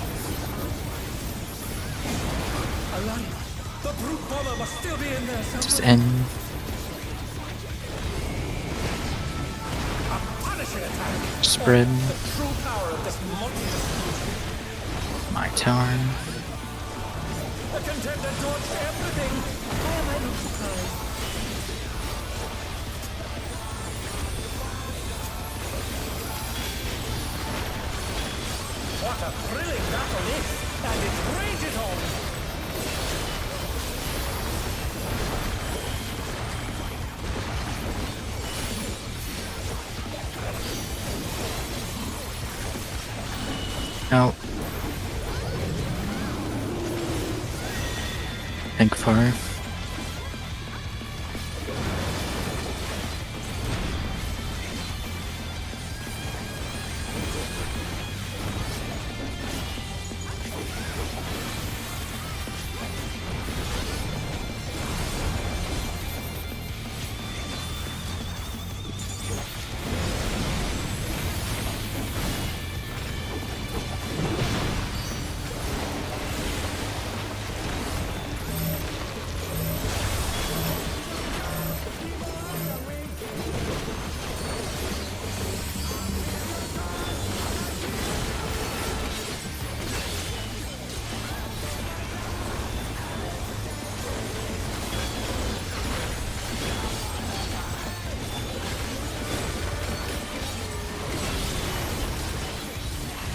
Alive! The brute bomber must still be in there somewhere! Just N. A punishing attack! Spread. The true power of this monster! My turn. The contender dodged everything! Why am I not surprised? What a thrilling battle this! And it rages on! Out. Think far.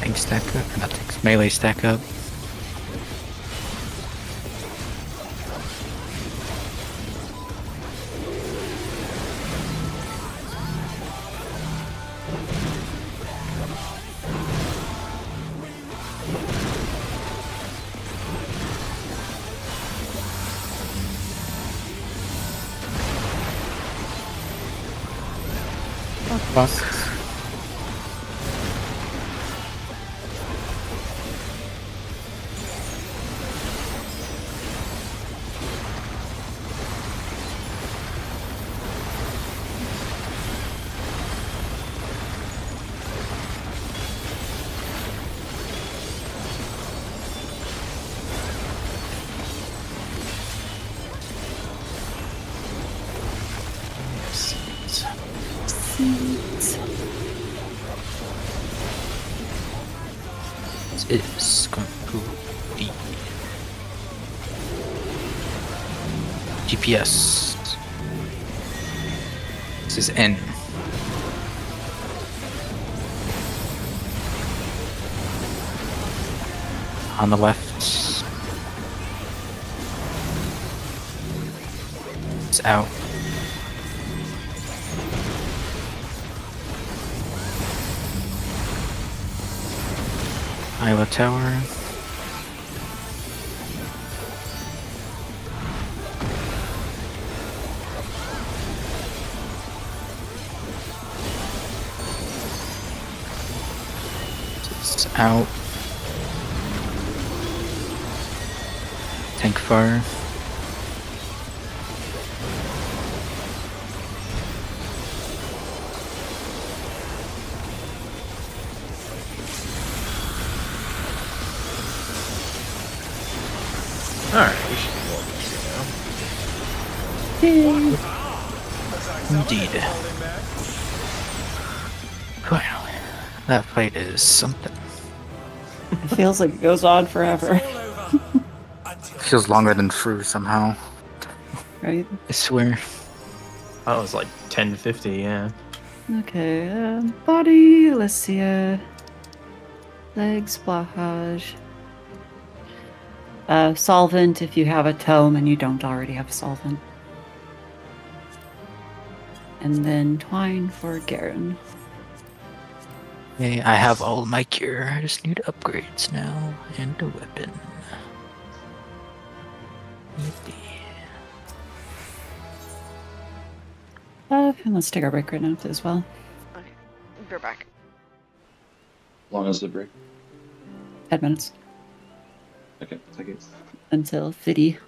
Tank stack up, or not tanks, melee stack up. Fuck. This is going to be GPS. This is N. On the left. It's out. Isla Tower. It's out. Tank fire. Alright, we should be walking through now. Indeed. Finally. That fight is something. It feels like it goes on forever, Feels longer than Fru somehow. right? I swear. That was like 10:50, yeah. Okay, body, Alicia. Legs, Blahaj. Solvent if you have a tome and you don't already have solvent. And then twine for Garen. Okay, I have all my gear. I just need upgrades now and a weapon. Yippee. And let's take our break right now as well. Okay, we're back. Long as the break. 10 minutes Okay, take it. until 50.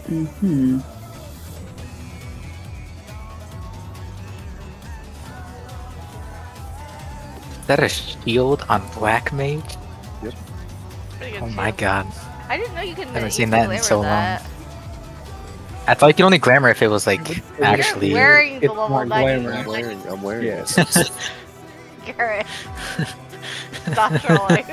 Mm-hmm. Is that a shield on Black Mage? Pretty good Oh my shield. god. I didn't know you can. Haven't you seen can that in glamour so long. that. I thought you could only glamour if it was like actually. You're wearing the It's level not 90. glamour. I'm wearing Yeah. it. Garrett. Stop trolling.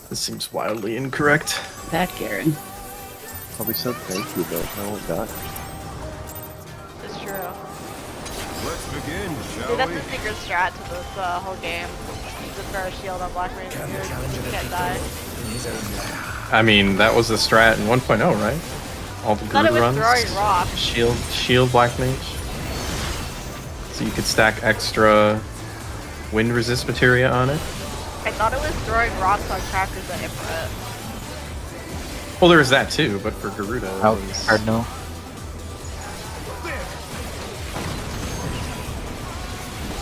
This seems wildly incorrect. That Garen. Probably said thank you, but I won't die. It's true. Let's begin, Dude, shall that's we? the secret strat to this whole game. Use the fair shield on Black Mage. You can't die. I mean, that was the strat in 1.0, right? All the I thought it Garuda was runs. throwing rocks. Shield Black Mage. So you could stack extra wind resist materia on it. I thought it was throwing rocks on crafters at Ifrit. Well, there was that too, but for Garuda, it Out was- Cardinal.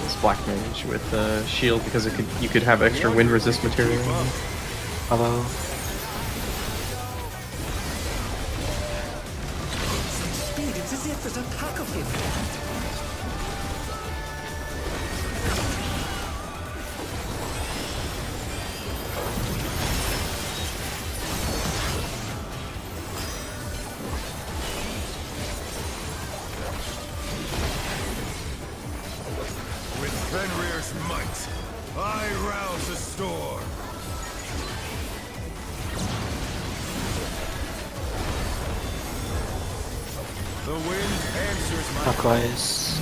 it's Black Mage with shield because you could have extra wind resist material. Hello. Speed, it's as if there's a pack of him. With Fenrir's might, I rouse the storm. The wind answers my Clockwise.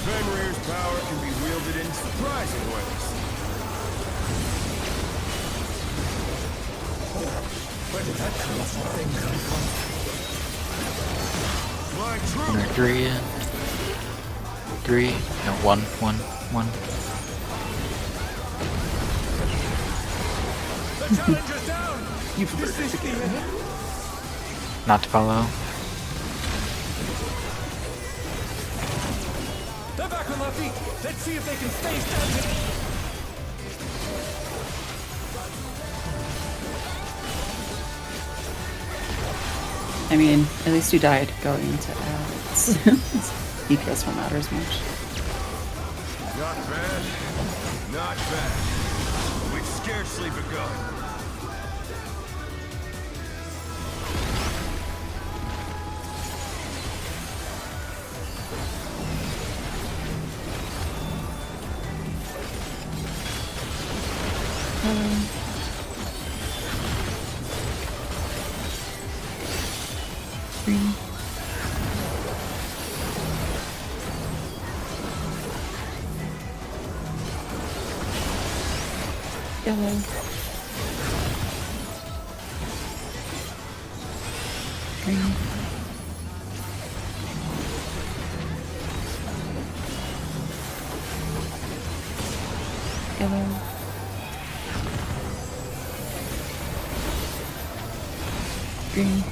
Fenrir's power can be wielded in surprising ways. Where did that colossal thing come from? My One or troop! three. Three. No, one. The challenger's down! This is the end. Not to follow. They're back on their feet. Let's see if they can stay standing. I mean, at least you died going into Alex. DPS won't matter as much. Not bad. Not bad. We've scarcely begun. Green. Yellow. Green. Yellow. Green.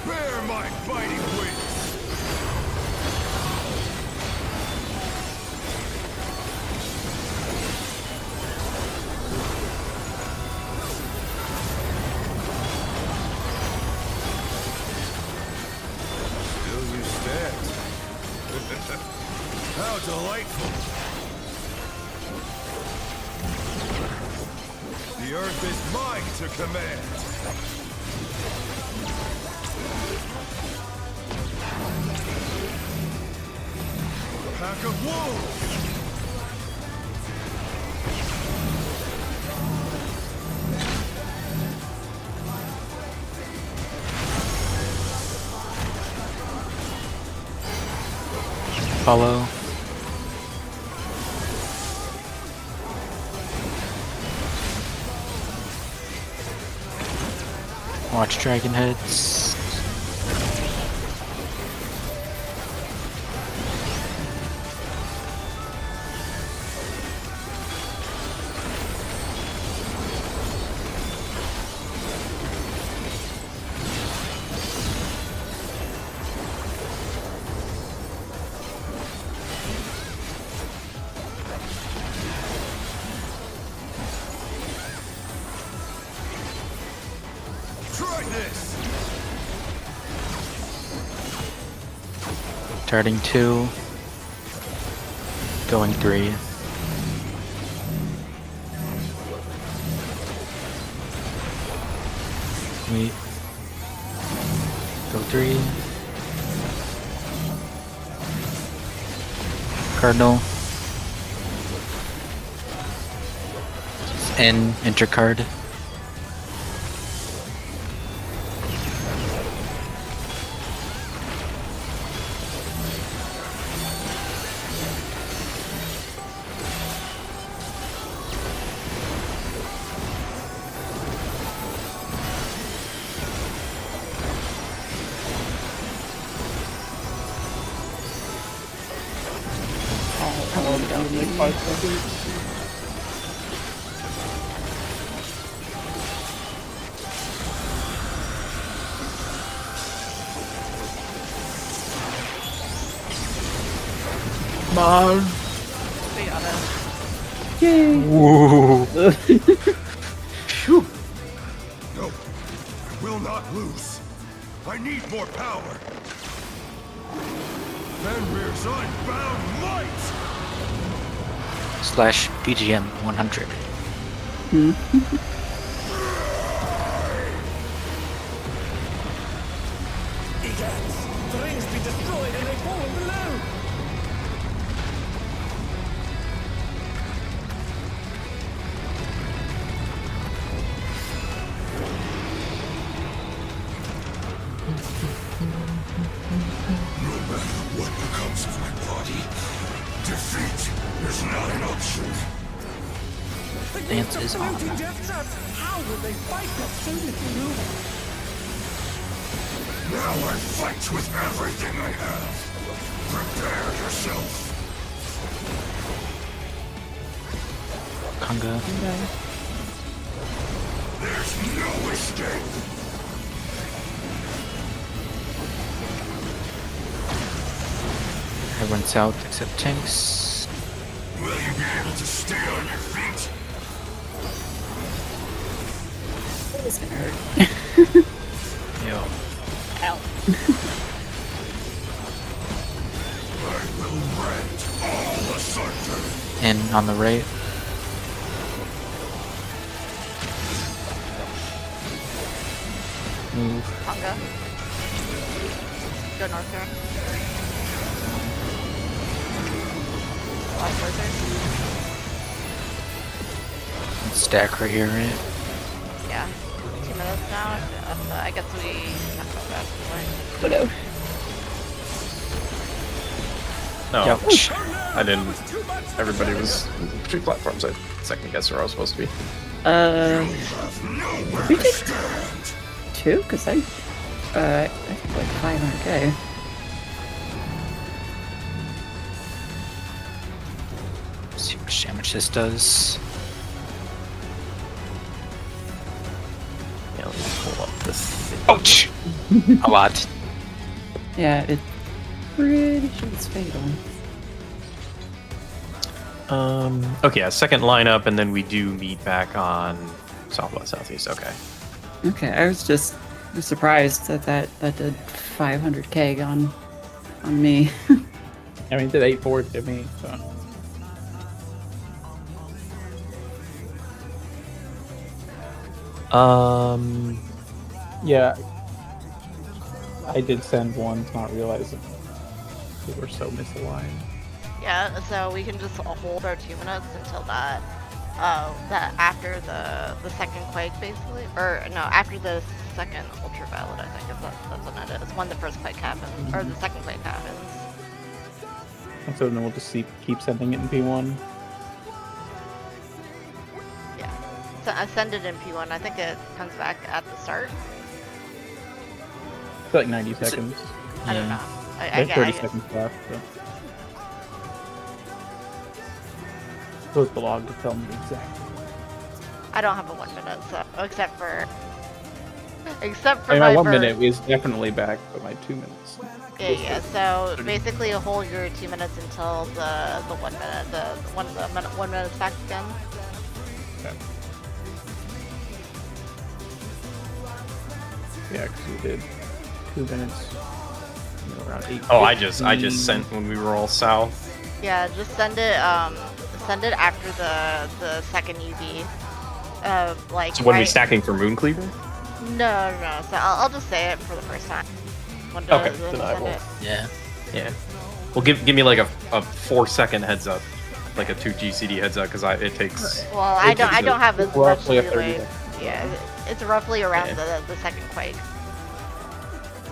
Bear my biting wings. Delightful. The earth is mine to command. Pack of wolves. Follow. Watch dragon heads. Try this. Starting 2. Going 3. Wait. Go 3. Cardinal. N, enter card. Like 5 seconds. Mom. Yay! Ooh. No, I will not lose. I need more power. Fenrir's unbound might! Slash BGM 100. Egads! The rings be destroyed and they fall below! No matter what becomes of my body, defeat is not an option. Dance is on. How will they fight with so little room? Now I fight with everything I have. Prepare yourself. Conga. There's no escape. Everyone's out except Tanks. Will you be able to stay on your feet? It's gonna hurt. Yo. Ow. I will rend all asunder. In on the right. Move. Conga. Go north here. Last wizard. Stack right here, right? Yeah. 2 minutes now. I guess we talk about that. Widow. No, Ouch. I didn't. Everybody was between platforms. I second guess where I was supposed to be. We did 2? Because I think like 500k. See how much damage this does. Yeah, let me pull up this. Ouch! A lot. Yeah, it pretty sure it's fatal. Okay, yeah, second lineup, and then we do meet back on southwest, southeast. Okay. Okay, I was just surprised that did 500k on me. I mean, it did 8-4 to me, so. Yeah. I did send one, not realizing we were so misaligned. Yeah, so we can just hold our 2 minutes until that after the second quake, basically, or no, after the second ultraviolet. I think that's what it is. When the first quake happens, or the second quake happens. And so then we'll just keep sending it in P1. Yeah, so I send it in P1. I think it comes back at the start. It's like 90 seconds. I don't know. There's 30 seconds left. So. Close the log to tell me exactly. I don't have a 1 minute, so except for I mean, my 1 Viper. minute is definitely back, but my 2 minutes. Yeah. So basically, you hold your 2 minutes until the 1 minute, the 1 minute's back again. Okay. Yeah, because we did 2 minutes. You know, around 8. Oh, I just sent when we were all south. Yeah, just send it after the second UV. Like. So when we right- stacking for Mooncleaver? No. So I'll just say it for the first time. When Okay, when then I send will. it. Yeah. Yeah. Well, give me like a 4-second heads up, like a 2 GCD heads up, because it takes. Well, I don't have as much roughly a 30 leeway. second. Yeah, it's roughly around Yeah. the second quake,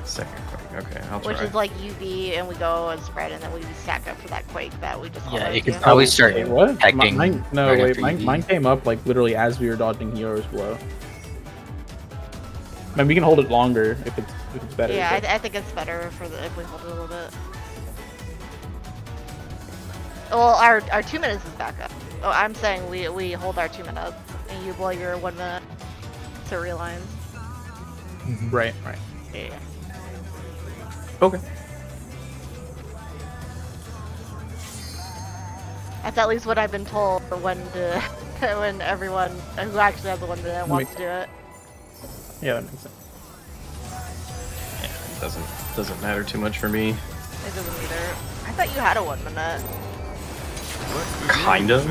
Second quake. Okay, I'll try. which is like UV, and we go and spread, and then we stack up for that quake that we just. Yeah, already you could do. probably start Wait, what? hacking. Mine, no, right wait, after mine, UV. mine came up like literally as we were dodging Hero's Blow. I mean, we can hold it longer if it's better. Yeah, but- I think it's better for if we hold it a little bit. Well, our 2 minutes is back up. Oh, I'm saying we hold our 2 minutes, and you blow your 1 minute to realigns. Right. Yeah. Okay. That's at least what I've been told for when everyone who actually has the 1 minute wants to do it. Yeah, that makes sense. Yeah, it doesn't matter too much for me. It doesn't either. I thought you had a 1 minute. Kind of,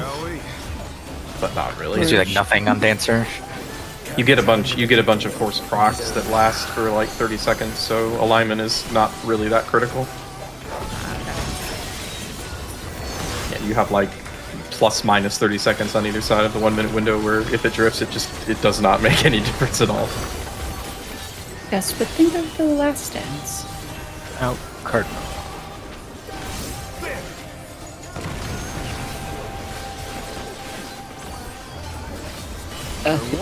but not really. Gives you like nothing on Dancer. You get a bunch of force procs that last for like 30 seconds, so alignment is not really that critical. Yeah, you have like plus minus 30 seconds on either side of the 1 minute window where if it drifts, it does not make any difference at all. Yes, but think of the last dance. Oh, Cardinal.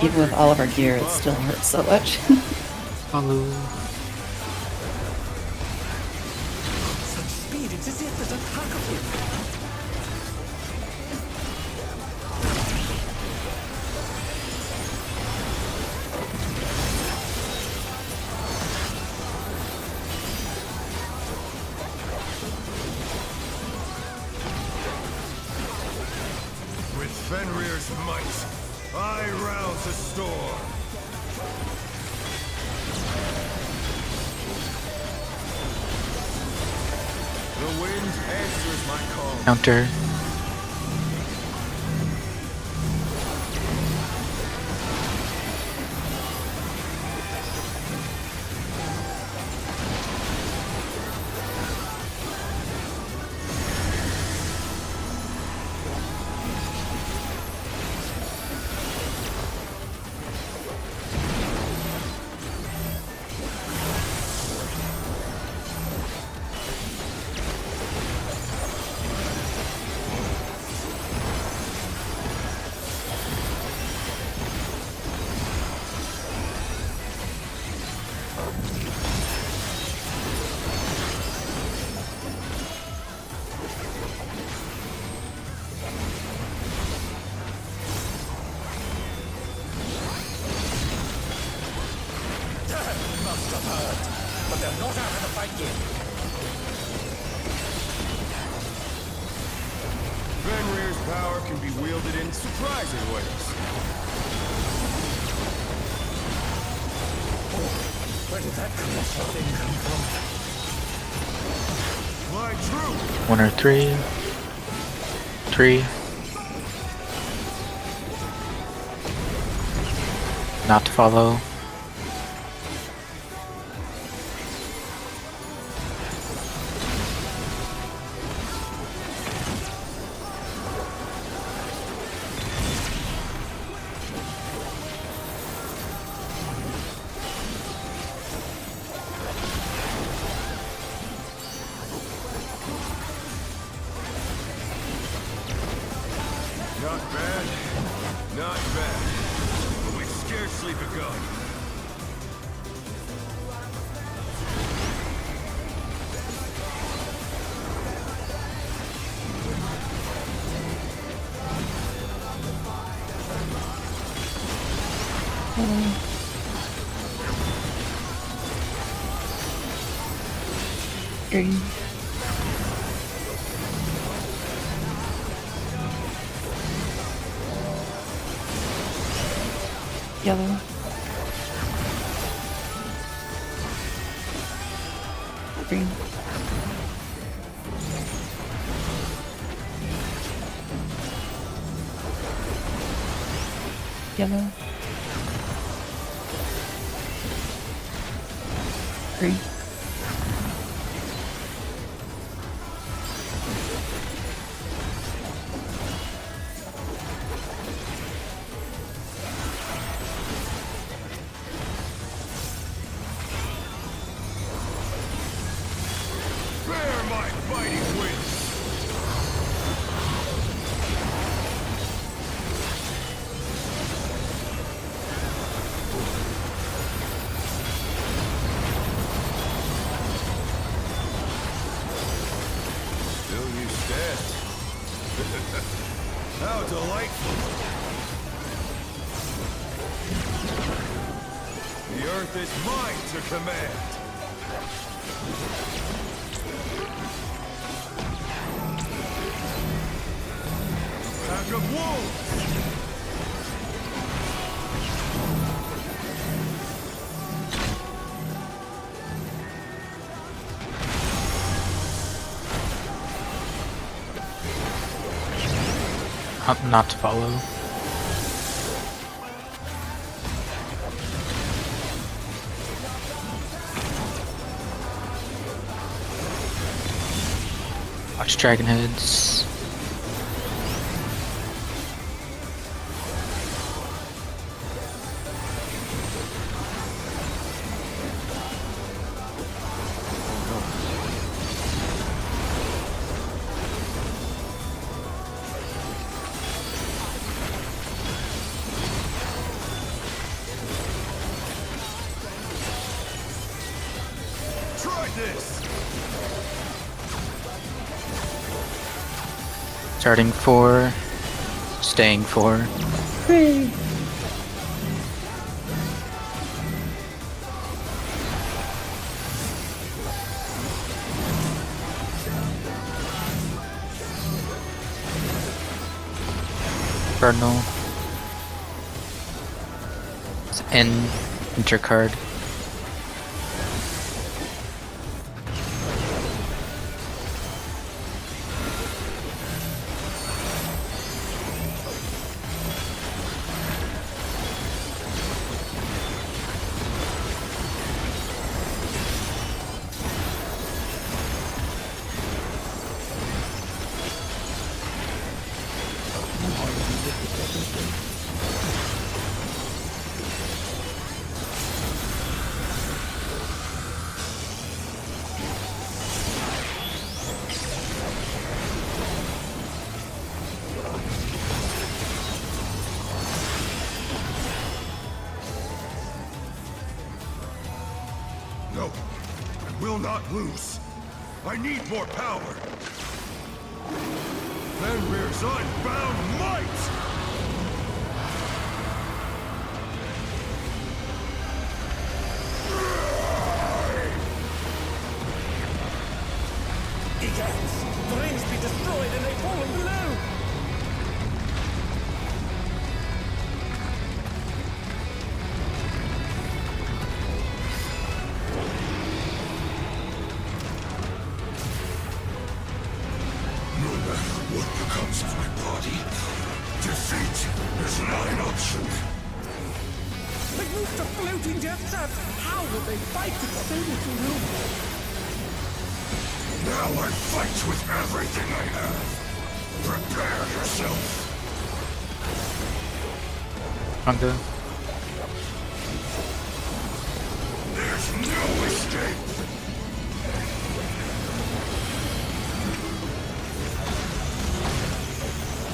Even with all of our gear, it still hurts so much. Follow. Such speed, it's as if there's a pack of them. With Fenrir's might, I rouse the storm. The wind answers my call. Counter. Must have heard, but they're not out of the fight yet. Fenrir's power can be wielded in surprising ways. Where did that colossal thing come from? My troop. 1 or 3. 3. Not to follow. Not bad. Not bad. But we've scarcely begun. Green. Yellow. Green. Yellow. Green. Bear my fighting wings. Still you stand. How delightful. The earth is mine to command. Pack of wolves! Not to follow. Watch dragon heads. Try this! Starting 4. Staying 4. Hooray! Cardinal. It's N. Intercard. No, I will not lose. I need more power. Fenrir's unbound might! Giants! The rings be destroyed and they fallen below! bones of my body. Defeat is not an option. They moved to floating death traps. How will they fight with so little room? Now I fight with everything I have. Prepare yourself. Hunger. There's no escape.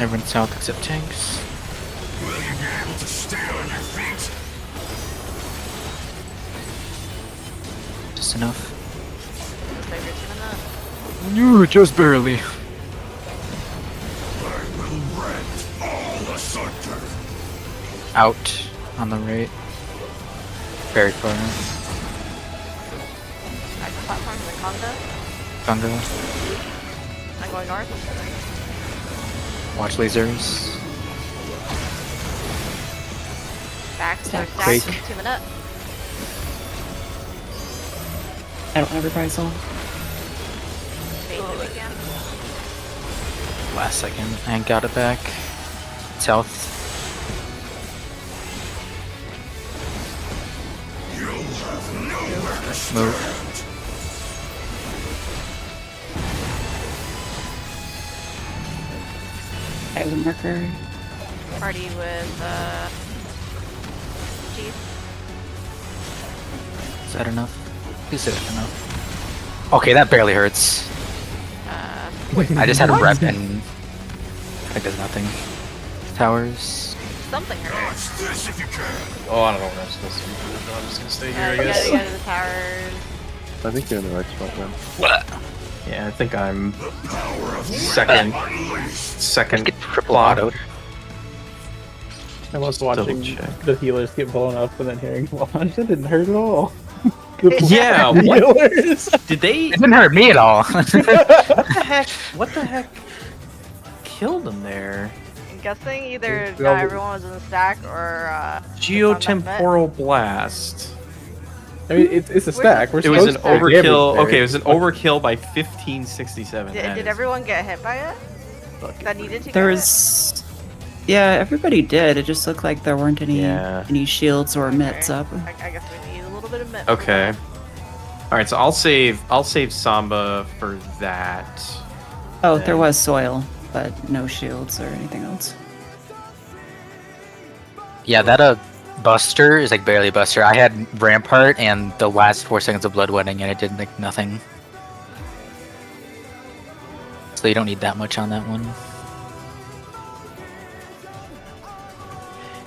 Everyone south except tanks. Will you be able to stay on your feet? Just enough. Save your team enough. You just barely. I will rend all asunder. Out on the right. Very far. Back to platform in the Congo. Congo. I'm going north. Watch lasers. Back to Stack. stack. Quake. Teaming up. I don't have reprisal. Bait the weekend. Last second. And got it back. South. You'll have nowhere to stand. Move. I have a marker. Party with Chief. Is that enough? Is it enough? Okay, that barely hurts. I just had a rep and it does nothing. Towers. Something hurt. Dodge this if you can. Oh, I don't know what I'm supposed to do. I'm just gonna stay here, I You guess. gotta go to the towers. I think you're in the right spot, man. Yeah, I think I'm The power of second. unleashed. Second. Get triple block. autoed. I was Double watching check. the healers get blown up and then hearing launch. It didn't hurt at all. Yeah, what Healers. did they? It didn't hurt me at all. What the heck? What the heck? Killed him there. I'm guessing either Well, not everyone was in the stack or Geotemporal blast. I mean, it's a stack. We're It was an supposed to damage overkill. there. Okay, it was an overkill by 1567. That Did is everyone get hit by it? fucking- That needed to There get was, yeah, everybody did. It just looked like there weren't Yeah. any shields or hit? mitts up. I guess we need a little bit of mit. Okay. All right, so I'll save Samba for that. Oh, there Then- was soil, but no shields or anything else. Yeah, that Buster is like barely Buster. I had Rampart and the last 4 seconds of Bloodwedding and it did like nothing. So you don't need that much on that one.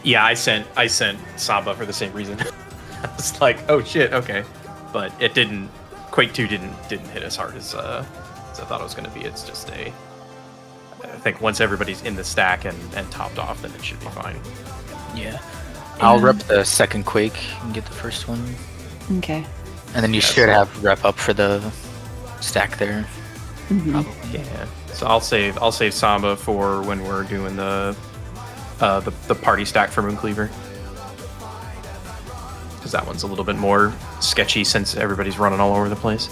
Yeah, I sent Samba for the same reason. I was like, oh shit, okay, but it didn't. Quake 2 didn't hit as hard as I thought it was going to be. It's just I think once everybody's in the stack and topped off, then it should be fine. Yeah. I'll rep the second Quake and get the first one. Okay. And then you Yeah, should so- have rep up for the stack there. Mhm. Probably. Yeah. So I'll save Samba for when we're doing the party stack for Mooncleaver. Because that one's a little bit more sketchy since everybody's running all over the place.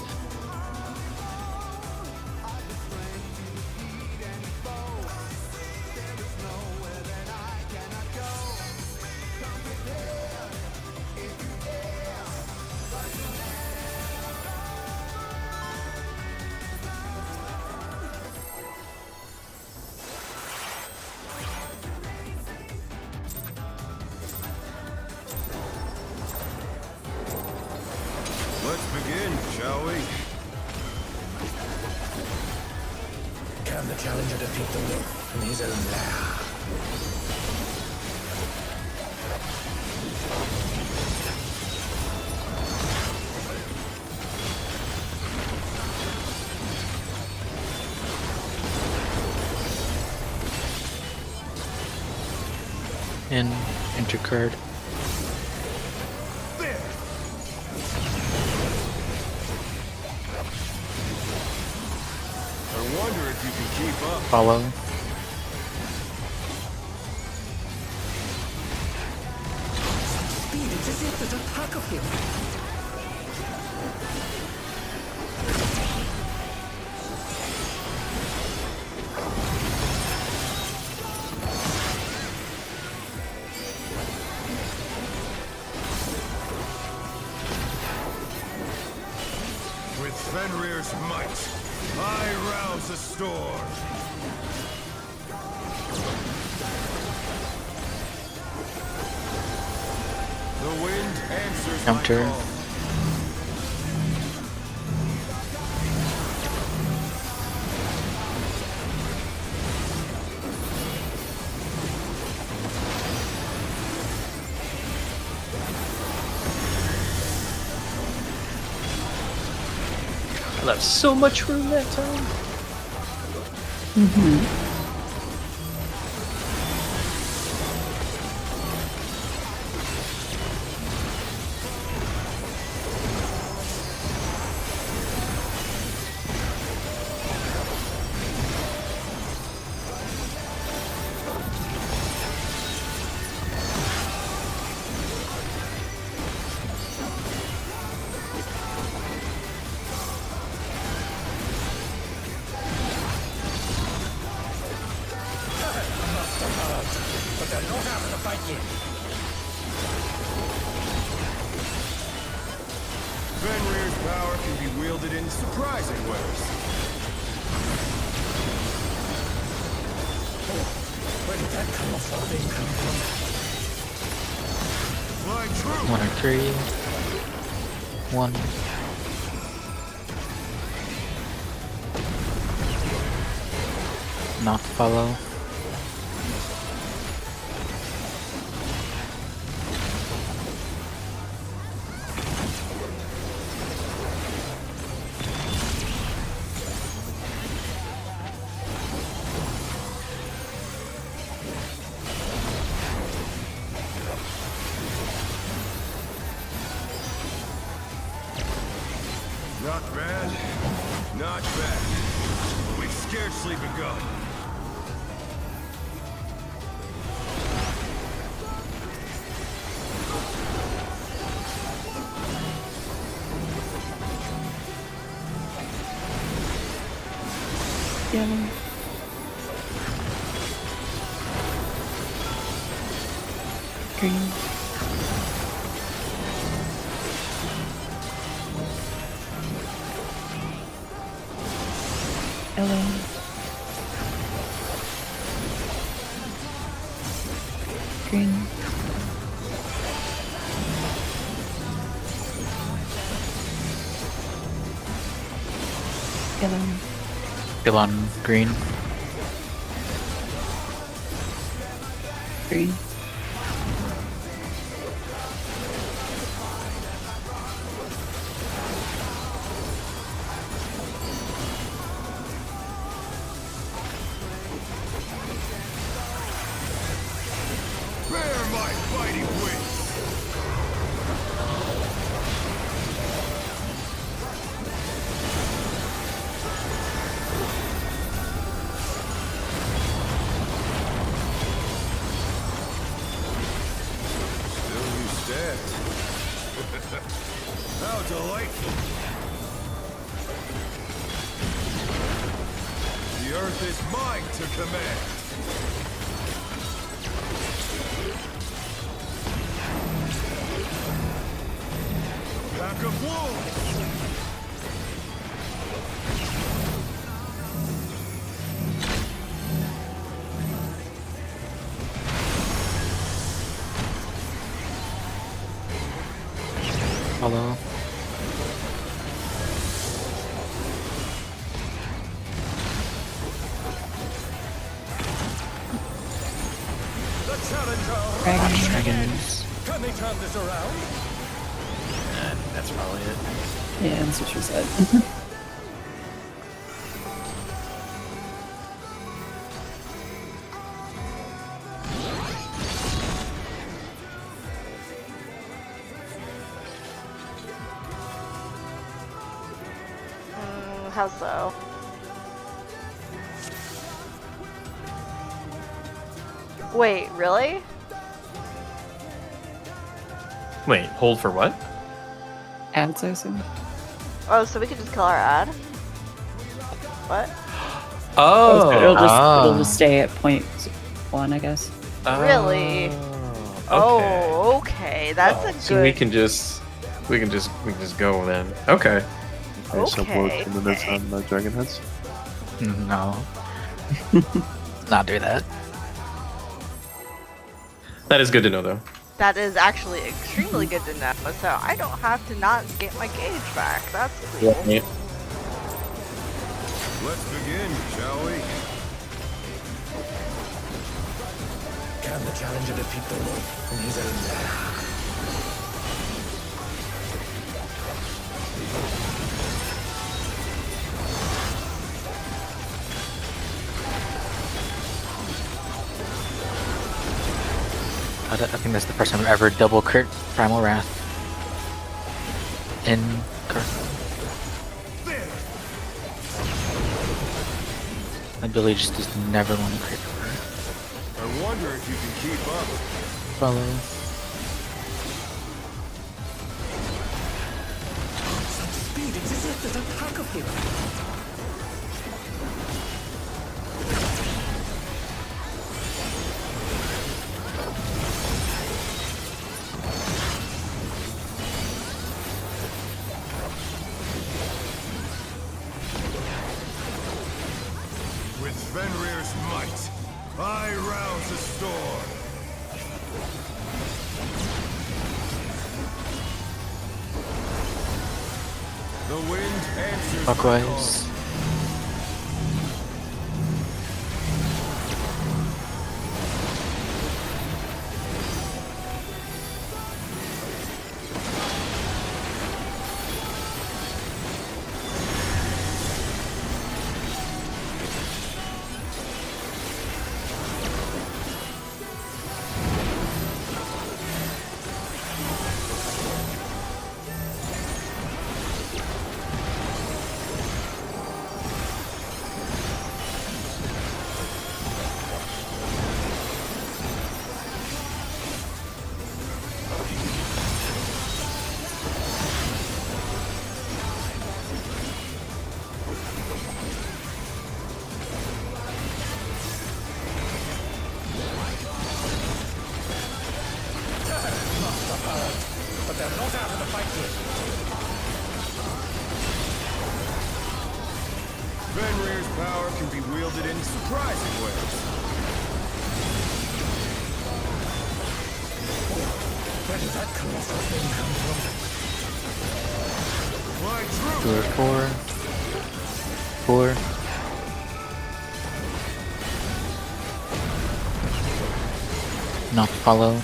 Let's begin, shall we? Can the challenger defeat the wolf in his own lair? In intercard. I wonder if you can keep up. Follow. Speed, it's as if there's a pack of him. Fenrir's might. I rouse the storm. The wind answers my Counter. call. I left so much room that time. But they're not having a fight yet. Fenrir's power can be wielded in surprising ways. Where did that come from? Fly true. 1 or 3. 1. Not follow. Not bad. Not bad. We've scarcely begun. Yellow. Green. Yellow. Green. Yellow. Still on green. Green. Bear my fighting wings. Still you stand. How delightful. The earth is mine to command. Pack of wolves! Follow. The challenger! Dragon. Dragons. Can they turn this around? That's probably it. Yeah, that's what she said. How so? Wait, really? Wait, hold for what? Ads, I assume. Oh, so we could just kill our ad? What? Oh, It'll just stay at 0.1, I guess. Really? Okay. Oh, okay. That's a good. So we can just go then. Okay. Okay. in the minutes on Dragon Heads. No. Not do that. That is good to know, though. That is actually extremely good to know, so I don't have to not get my gauge back. That's cool. Let's begin, shall we? Can the challenger defeat the wolf in his own lair? I think that's the first time I've ever double crit Primal Wrath in Hearthstone. My ability just does never want to crit for her. I wonder if you can keep up. Follow. Such speed, it's as if there's a pack of heroes. With Fenrir's might, I rouse the storm. The wind answers Clockwise. But they're not out of the fight yet. Fenrir's power can be wielded in surprising ways. Where did that colossal thing come from? My Two true or four. Not follow.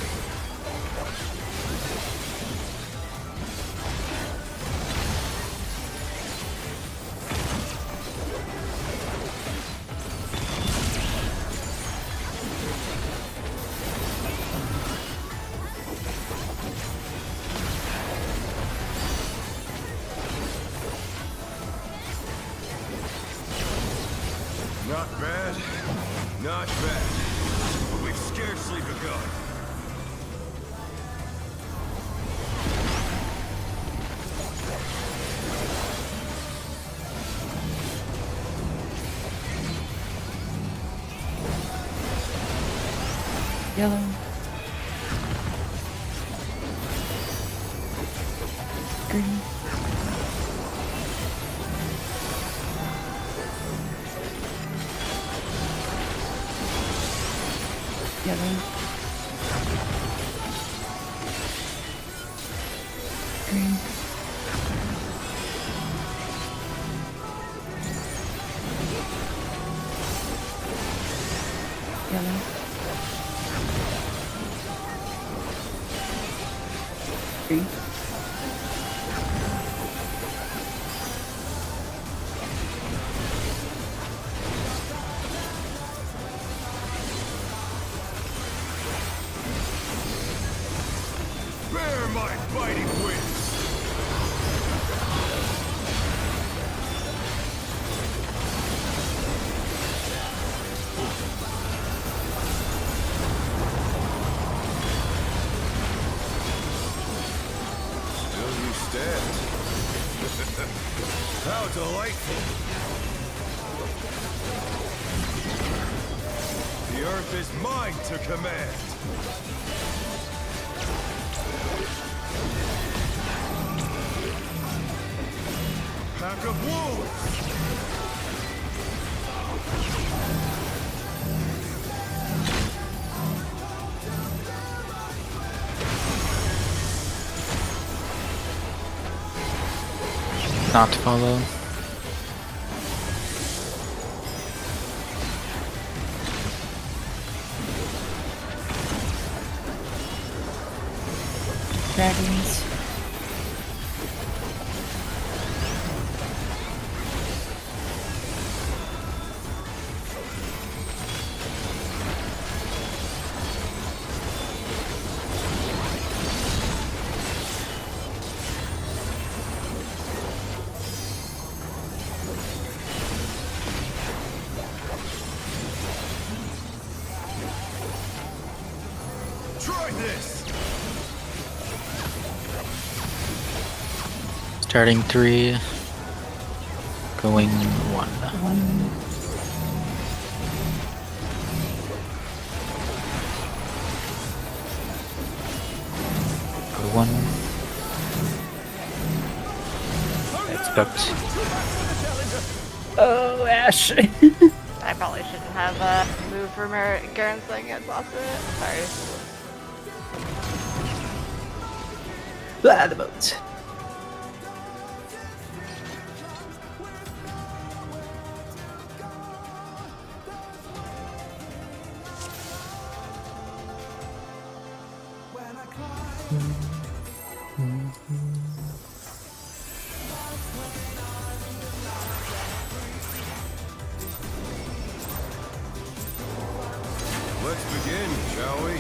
Not bad. Not bad. But we've scarcely begun. Yellow. Green. Yellow. Green. Yellow. Green. Bear my biting wings. Still you stand. How delightful. The earth is mine to command. Pack of wolves! Not follow. Dragons. Try this! Starting 3. Going 1. Go 1. Expect. Oh, Ash. I probably shouldn't have moved from Garen's thing and lost it. Sorry. Ah, the boat. Let's begin, shall we?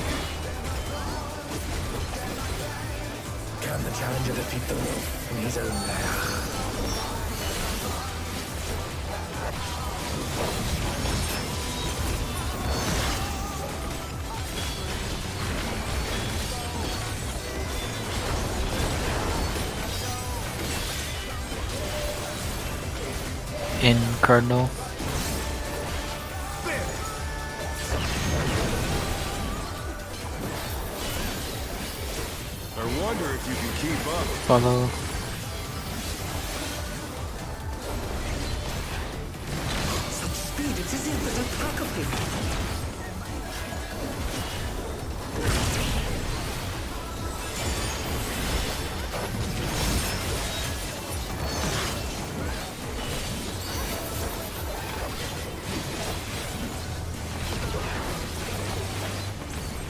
Can the challenger defeat the wolf in his own lair? In Cardinal. I wonder if you can keep up. Follow. Such speed, it is in the attack of him.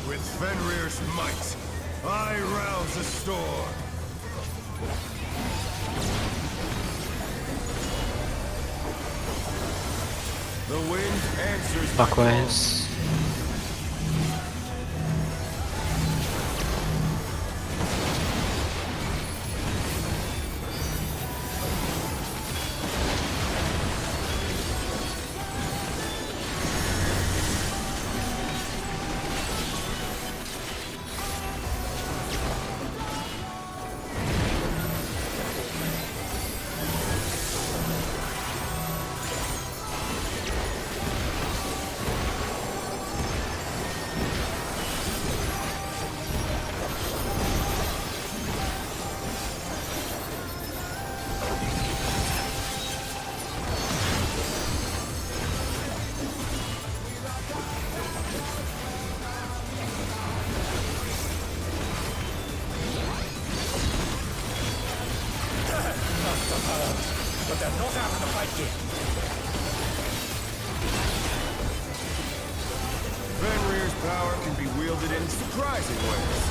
With Fenrir's might, I rouse the storm. The wind answers my call. Clockwise. But they're not out of the fight yet. Fenrir's power can be wielded in surprising ways.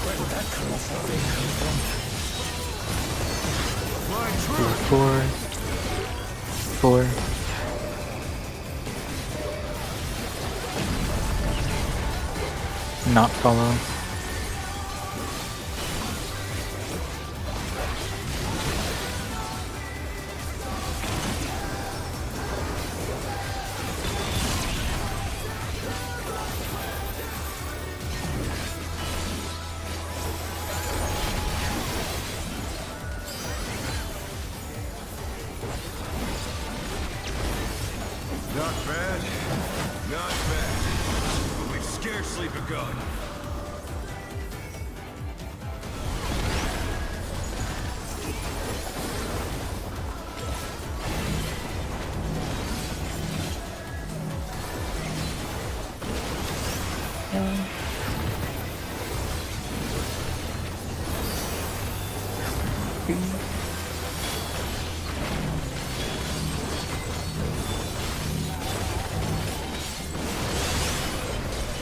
Where did that colossal thing come from? My truth! 4. 4. Not follow. Not bad. Not bad. But we've scarcely begun.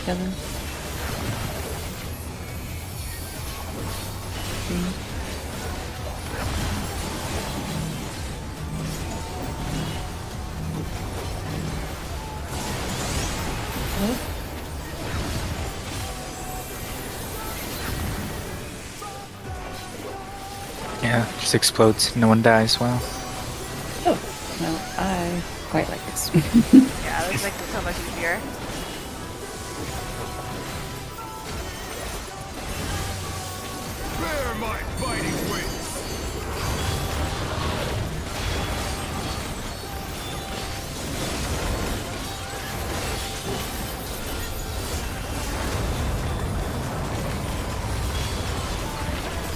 Seven. 3. Yeah, just explodes. No one dies. Wow. Oh, well, I quite like this. Yeah, this makes it so much easier. Bear my fighting wings!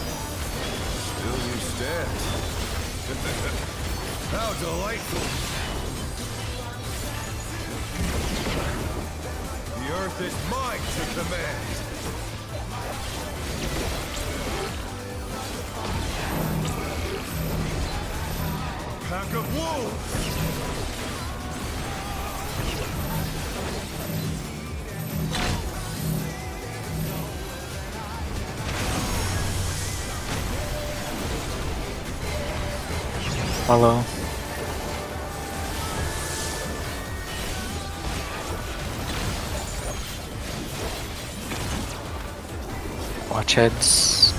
Still you stand. How delightful! The earth is mine to command! Pack of wolves! Follow. Watch heads.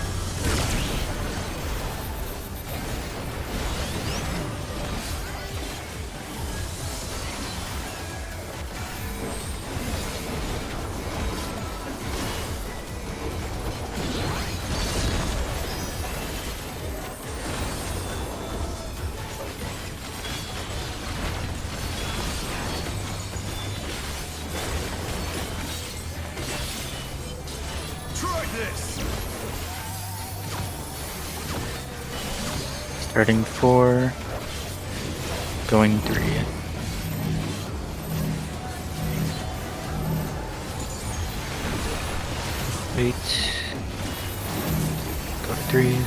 Try this! Starting 4. Going 3. Wait. Go to 3.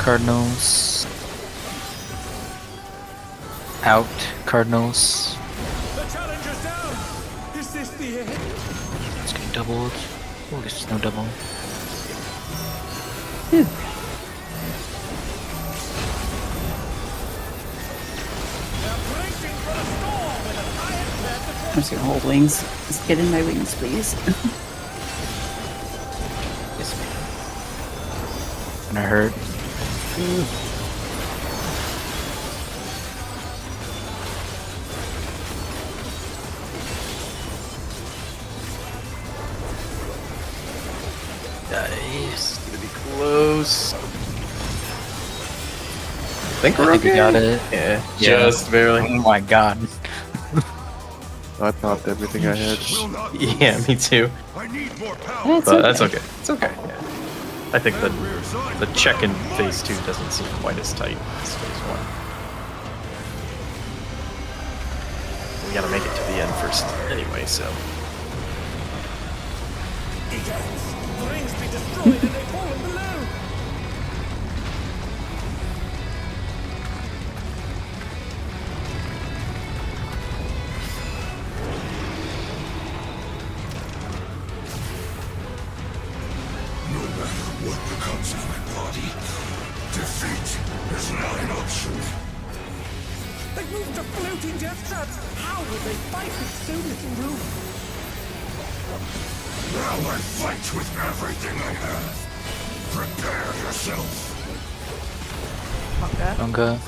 Cardinals. Out. Cardinals. The challenger's down! Is this the end? It's getting doubled. Oh, there's no double. They're bracing for a storm with an iron fist. I'm just gonna hold wings. Just get in my wings, please. Gonna hurt. Nice. Gonna be close. I think I we're think we okay. got it. Yeah, Yeah. just barely. Oh my god. I popped everything I had. Will not Yeah, me too. I need more power! That's But that's okay. okay. It's okay. Yeah. I think the check in phase 2 doesn't seem quite as tight as phase 1. We gotta make it to the end first anyway, so. The rings be destroyed and they fallen below! No matter what becomes of my body, defeat is not an option. They moved to floating death traps! How will they fight with so little room? Now I fight with everything I have. Prepare yourself. Unga.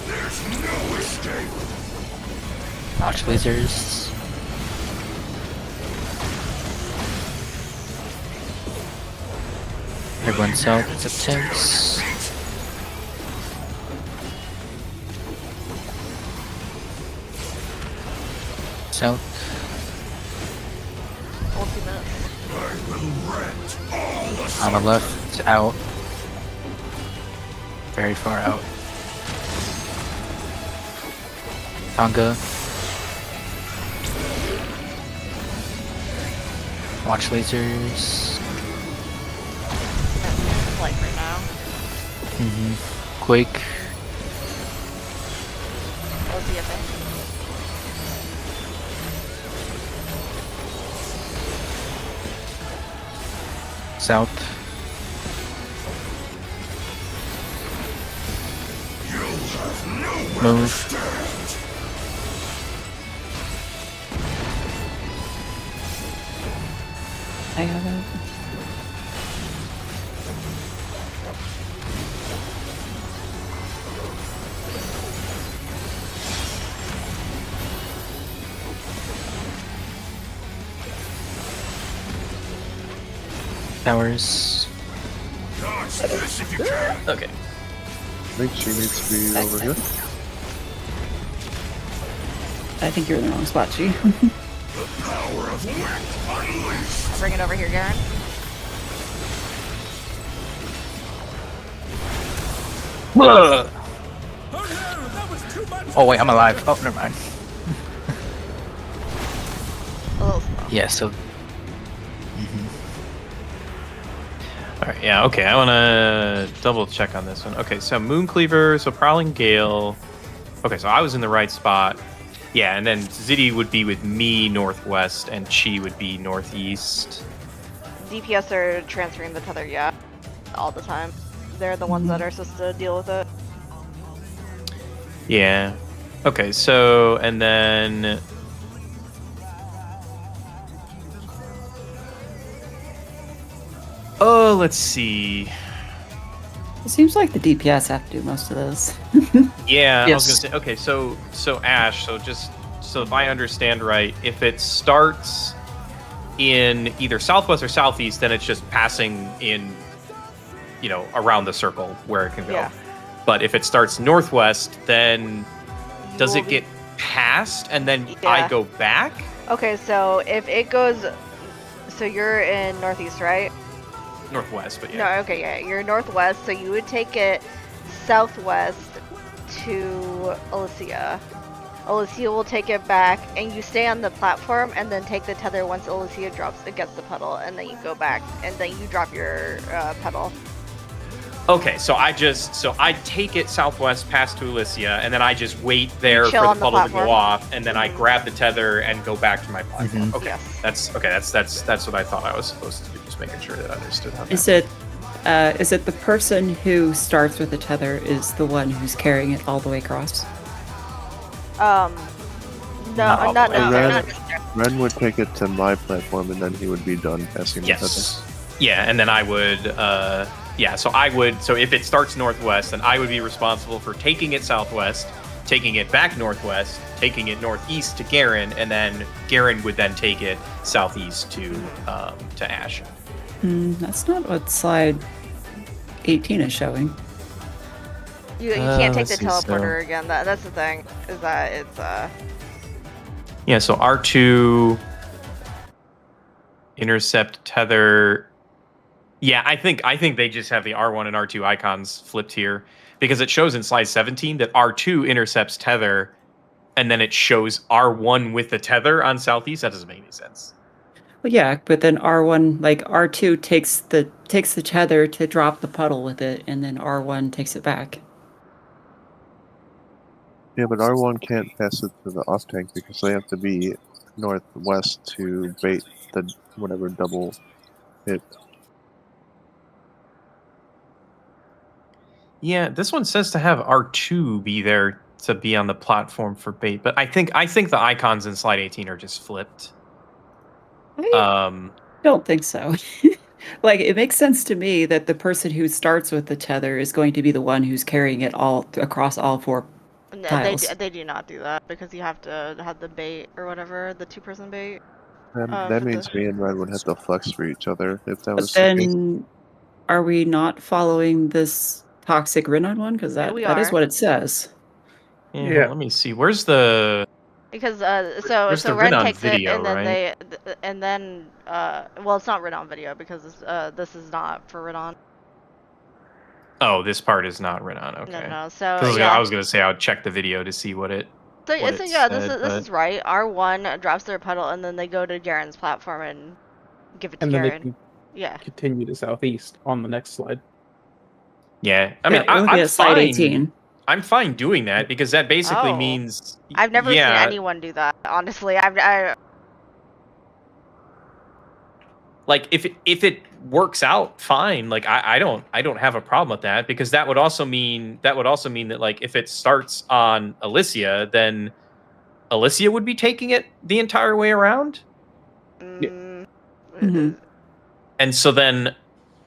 There's no escape. Watch lasers. Everyone's south. It's a tense. South. Ultimate. I will rent all the On the left. It's out. Very far out. Tonga. Watch lasers. Like right now. Quake. We'll see if South. Move. I have it. Towers. Dodge this if you can. Okay. I think she needs to be over here. I think you're in the wrong spot, G. The power of wit unleashed. I'll bring it over here, Garen. Oh no, that was too much. Oh wait, I'm alive. Oh, never mind. A little slow. Yeah, so All right. Yeah. Okay. I want to double check on this one. Okay. So Mooncleaver. So Prowling Gale. Okay. So I was in the right spot. Yeah. And then Ziddy would be with me northwest, and Chi would be northeast. DPS are transferring the tether, yeah, all the time. They're the ones that are supposed to deal with it. Yeah. Okay. So and then. Oh, let's see. It seems like the DPS have to do most of this. Yeah, I was Yes. gonna say. Okay, so Ash. So if I understand right, if it starts in either southwest or southeast, then it's just passing in, around the circle where it can go. Yeah. But if it starts northwest, then does You it will get passed and then Yeah. I go back? Okay, so if it goes, so you're in northeast, right? Northwest, but yeah. No, okay, yeah, you're northwest, so you would take it southwest to Elysia. Elysia will take it back, and you stay on the platform, and then take the tether once Elysia drops against the pedal, and then you go back, and then you drop your pedal. Okay, so I take it southwest past to Elysia, and then I just wait there chill for on the the puddle to platform. go off, and then I grab the tether and go back to my platform. Okay, Yes. that's what I thought I was supposed to do. Just making sure that I understood how. Is it the person who starts with the tether is the one who's carrying it all the way across? No, Not all not the way. necessarily. Ren would take it to my platform, and then he would be done passing the Yes. Yeah, and then I would. So if it starts northwest, then I would be responsible for taking it southwest, taking it back northwest, taking it northeast to Garen, and then Garen would then take it southeast to Ash. That's not what slide 18 is showing. You can't take let's the see, so- teleporter again. That's the thing. Is that it's Yeah, so R2 intercept tether. Yeah, I think they just have the R1 and R2 icons flipped here because it shows in slide 17 that R2 intercepts tether, and then it shows R1 with the tether on southeast. That doesn't make any sense. Well, yeah, but then R1, like R2 takes the tether to drop the puddle with it, and then R1 takes it back. Yeah, but R1 can't pass it to the off tank because they have to be northwest to bait the whatever double hit. Yeah, this one says to have R2 be there to be on the platform for bait, but I think the icons in slide 18 are just flipped. I don't think so. Like, it makes sense to me that the person who starts with the tether is going to be the one who's carrying it all across all four tiles. they do not do that because you have to have the bait or whatever, the 2-person bait. That for means me and Ren would have to flex for each other if that But was the case. then, are we not following this toxic Renon one? Because Yeah, we that is are. what it says. Yeah. Let me see. Where's the... Because There's so the Ren Renon takes video, it and then right? well, it's not Renon video because this is not for Renon. Oh, this part is not Renon. Okay. No. So 'Cause yeah. I was gonna say I would check the video to see what it. So what this it is said, right. R1 drops their pedal and then they go to Garen's platform and give it to And then they Garen. can Yeah. continue to southeast on the next slide. Yeah, I mean, it would be I'm a slide fine. 18. I'm fine doing that because that basically Oh. means. I've never seen yeah, anyone do that. Honestly, like if it works out fine, like I don't have a problem with that because that would also mean that like if it starts on Alicia, then Alicia would be taking it the entire way around. Mhm. And so then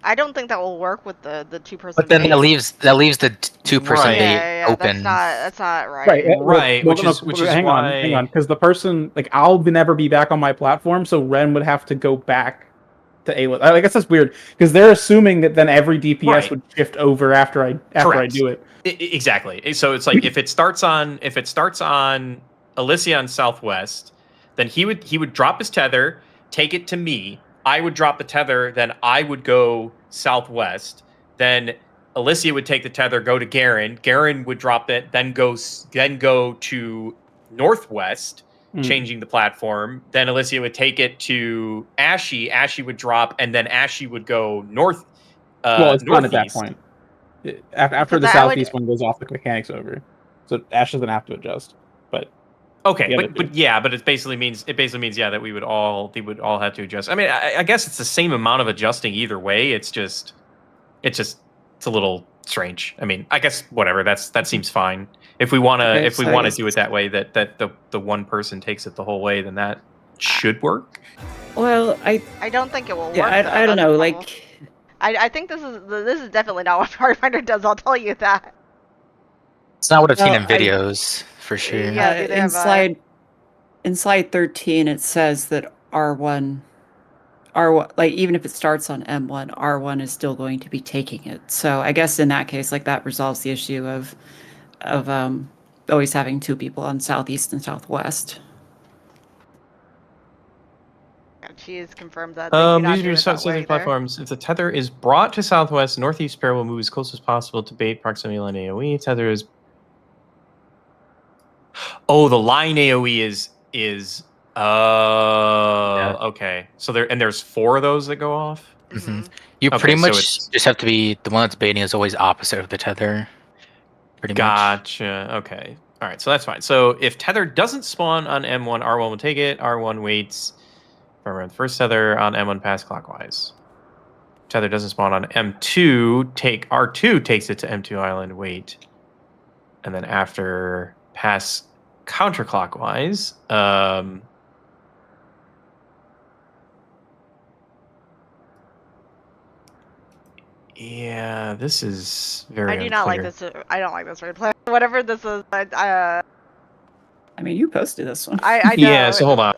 I don't think that will work with the 2-person. But then base. that leaves the 2-person Right. bait Yeah, open. that's not right. Right, Right, which is hang why. on, because the person like I'll never be back on my platform, so Ren would have to go back to Ayla. I guess that's weird because they're assuming that then every DPS Right. would shift over after I Correct. do it. Exactly. So it's like if it starts on Alicia on Southwest, then he would drop his tether, take it to me. I would drop the tether, then I would go Southwest. Then Alicia would take the tether, go to Garen. Garen would drop it, then go to Northwest, changing the platform. Then Alicia would take it to Ashy. Ashy would drop, and then Ashy would go north. Well, it's done at that northeast. point. After the Because southeast one goes off, the mechanics over, so Ash doesn't have to adjust. But Okay, Yeah, but it basically means that they would all have to adjust. I mean, I guess it's the same amount of adjusting either way. It's a little strange. I mean, I guess whatever. That seems fine. If we want to do it that way, that the one person takes it the whole way, then that should work. Well, I don't think it will work. yeah, I though. don't know. That's the Like, I think this is definitely not what Pathfinder does. I'll tell you that. It's not what I've seen Well, in videos for sure. Yeah, they have, in slide 13, it says that R1, like even if it starts on M1, R1 is still going to be taking it. So I guess in that case, like that resolves the issue of always having two people on Southeast and Southwest. She has confirmed that. They do not These do are it that way specific either. platforms. If the tether is brought to Southwest, Northeast pair will move as close as possible to bait proximity line AOE. Tether is. Oh, the line AOE is. Okay. So there's 4 of those that go off. Mm-hmm. You Okay, pretty so much just have to be the one that's baiting is always opposite of the tether. Pretty much. Gotcha. Okay. All right. So that's fine. So if tether doesn't spawn on M1, R1 will take it. R1 waits for around the first tether on M1 pass clockwise. Tether doesn't spawn on M2. R2 takes it to M2 island. Wait, and then after pass counterclockwise. Yeah, this is very. I do not like unclear. this. I don't like this replay. Whatever this is, I mean, you posted this one. I know. Yeah. So hold on.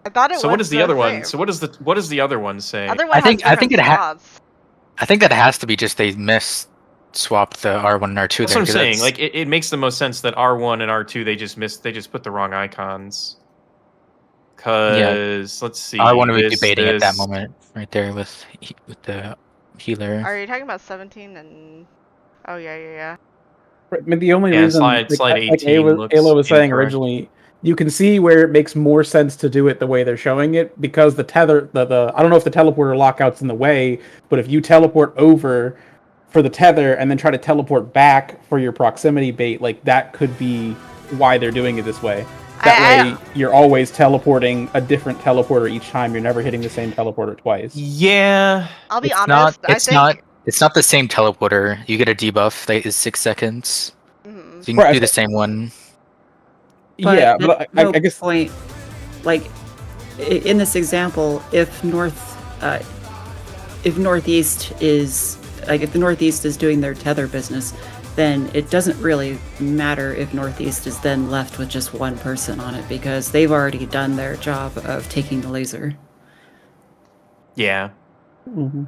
I thought it was. So what is the other one? same. So what does the other one say? Other one I think has it different slots. I think that has to be just they swapped the R1 and R2. That's there, what I'm 'cause saying. Like it makes the most sense that R1 and R2 they just put the wrong icons. Because let's see. R1 would be this baiting at that is- moment right there with the healer. Are you talking about 17 and? Oh yeah. I mean, the only Yeah, reason, slide like 18 looks Ayla was saying incorrect. originally, you can see where it makes more sense to do it the way they're showing it because the tether, the I don't know if the teleporter lockout's in the way, but if you teleport over for the tether and then try to teleport back for your proximity bait, like that could be why they're doing it this way. That way, you're always teleporting a different teleporter each time. You're never hitting the same teleporter twice. Yeah. I'll be It's honest. It's not the same teleporter. You get a debuff that is 6 seconds. Mhm. So you can Right, do the same one. Yeah, but at no I guess point, like in this example, if Northeast is like if the Northeast is doing their tether business, then it doesn't really matter if Northeast is then left with just one person on it because they've already done their job of taking the laser. Yeah. Mhm.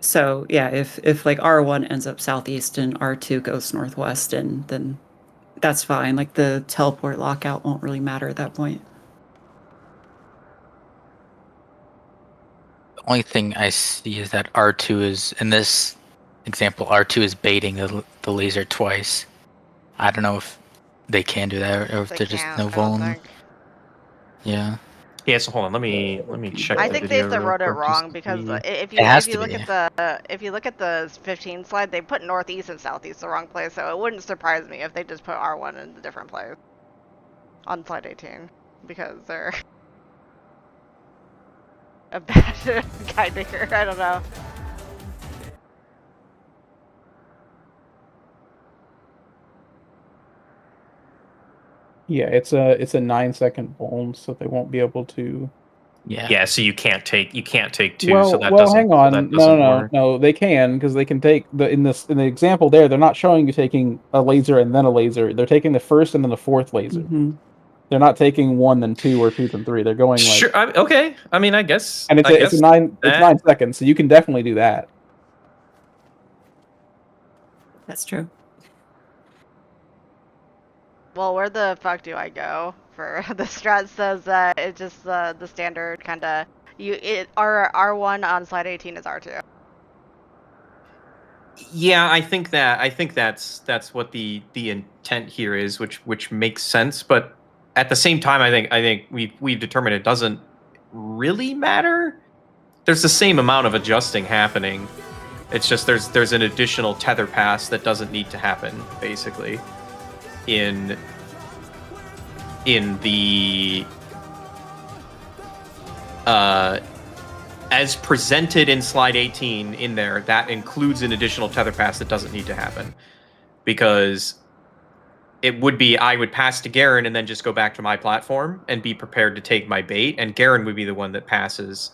So yeah, if like R1 ends up southeast and R2 goes northwest, and then that's fine. Like the teleport lockout won't really matter at that point. The only thing I see is that R2 is, in this example, R2 is baiting the laser twice. I don't know if they can do that or if They they're just can't, no I don't vuln. think. Yeah. Yeah, so hold on. Let me check. I the think they video real wrote it quick just wrong to because see. if It has you to look be. at the 15 slide, they put northeast and southeast the wrong place. So it wouldn't surprise me if they just put R1 in a different place on slide 18 because they're a bad guide maker. I don't know. Yeah, it's a 9-second bone, so they won't be able to. Yeah. Yeah, so you can't take two. Well, so that well, doesn't. hang so on. that No, doesn't no, work. no. They can because they can take in the example there. They're not showing you taking a laser and then a laser. They're taking the first and then the fourth laser. Mhm. They're not taking 1 then 2 or 2 then 3. They're going like. Sure. Okay. I mean, I guess. And it's I it's guess 9 that- 9 seconds, so you can definitely do that. That's true. Well, where the fuck do I go? For the strat says that it's just the standard kind of R1 on slide 18 is R2. Yeah, I think that's what the intent here is, which makes sense. But at the same time, I think we've determined it doesn't really matter. There's the same amount of adjusting happening. It's just there's an additional tether pass that doesn't need to happen, basically, in the as presented in slide 18 in there, that includes an additional tether pass that doesn't need to happen, because it would be I would pass to Garen and then just go back to my platform and be prepared to take my bait, and Garen would be the one that passes,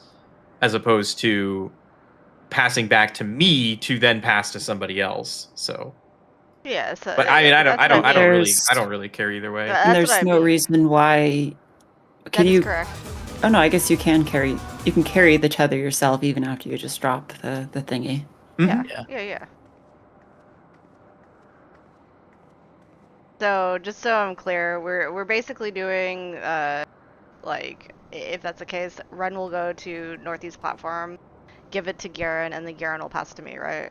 as opposed to passing back to me to then pass to somebody else. So Yeah. So, but I mean, I There's- don't really care either way. That's And there's what I no mean. reason why. That Can is you? correct. Oh no, I guess you can carry. You can carry the tether yourself even after you just drop the thingy. Yeah. Yeah. Yeah. So just so I'm clear, we're basically doing like, if that's the case, Ren will go to northeast platform, give it to Garen, and then Garen will pass to me, right?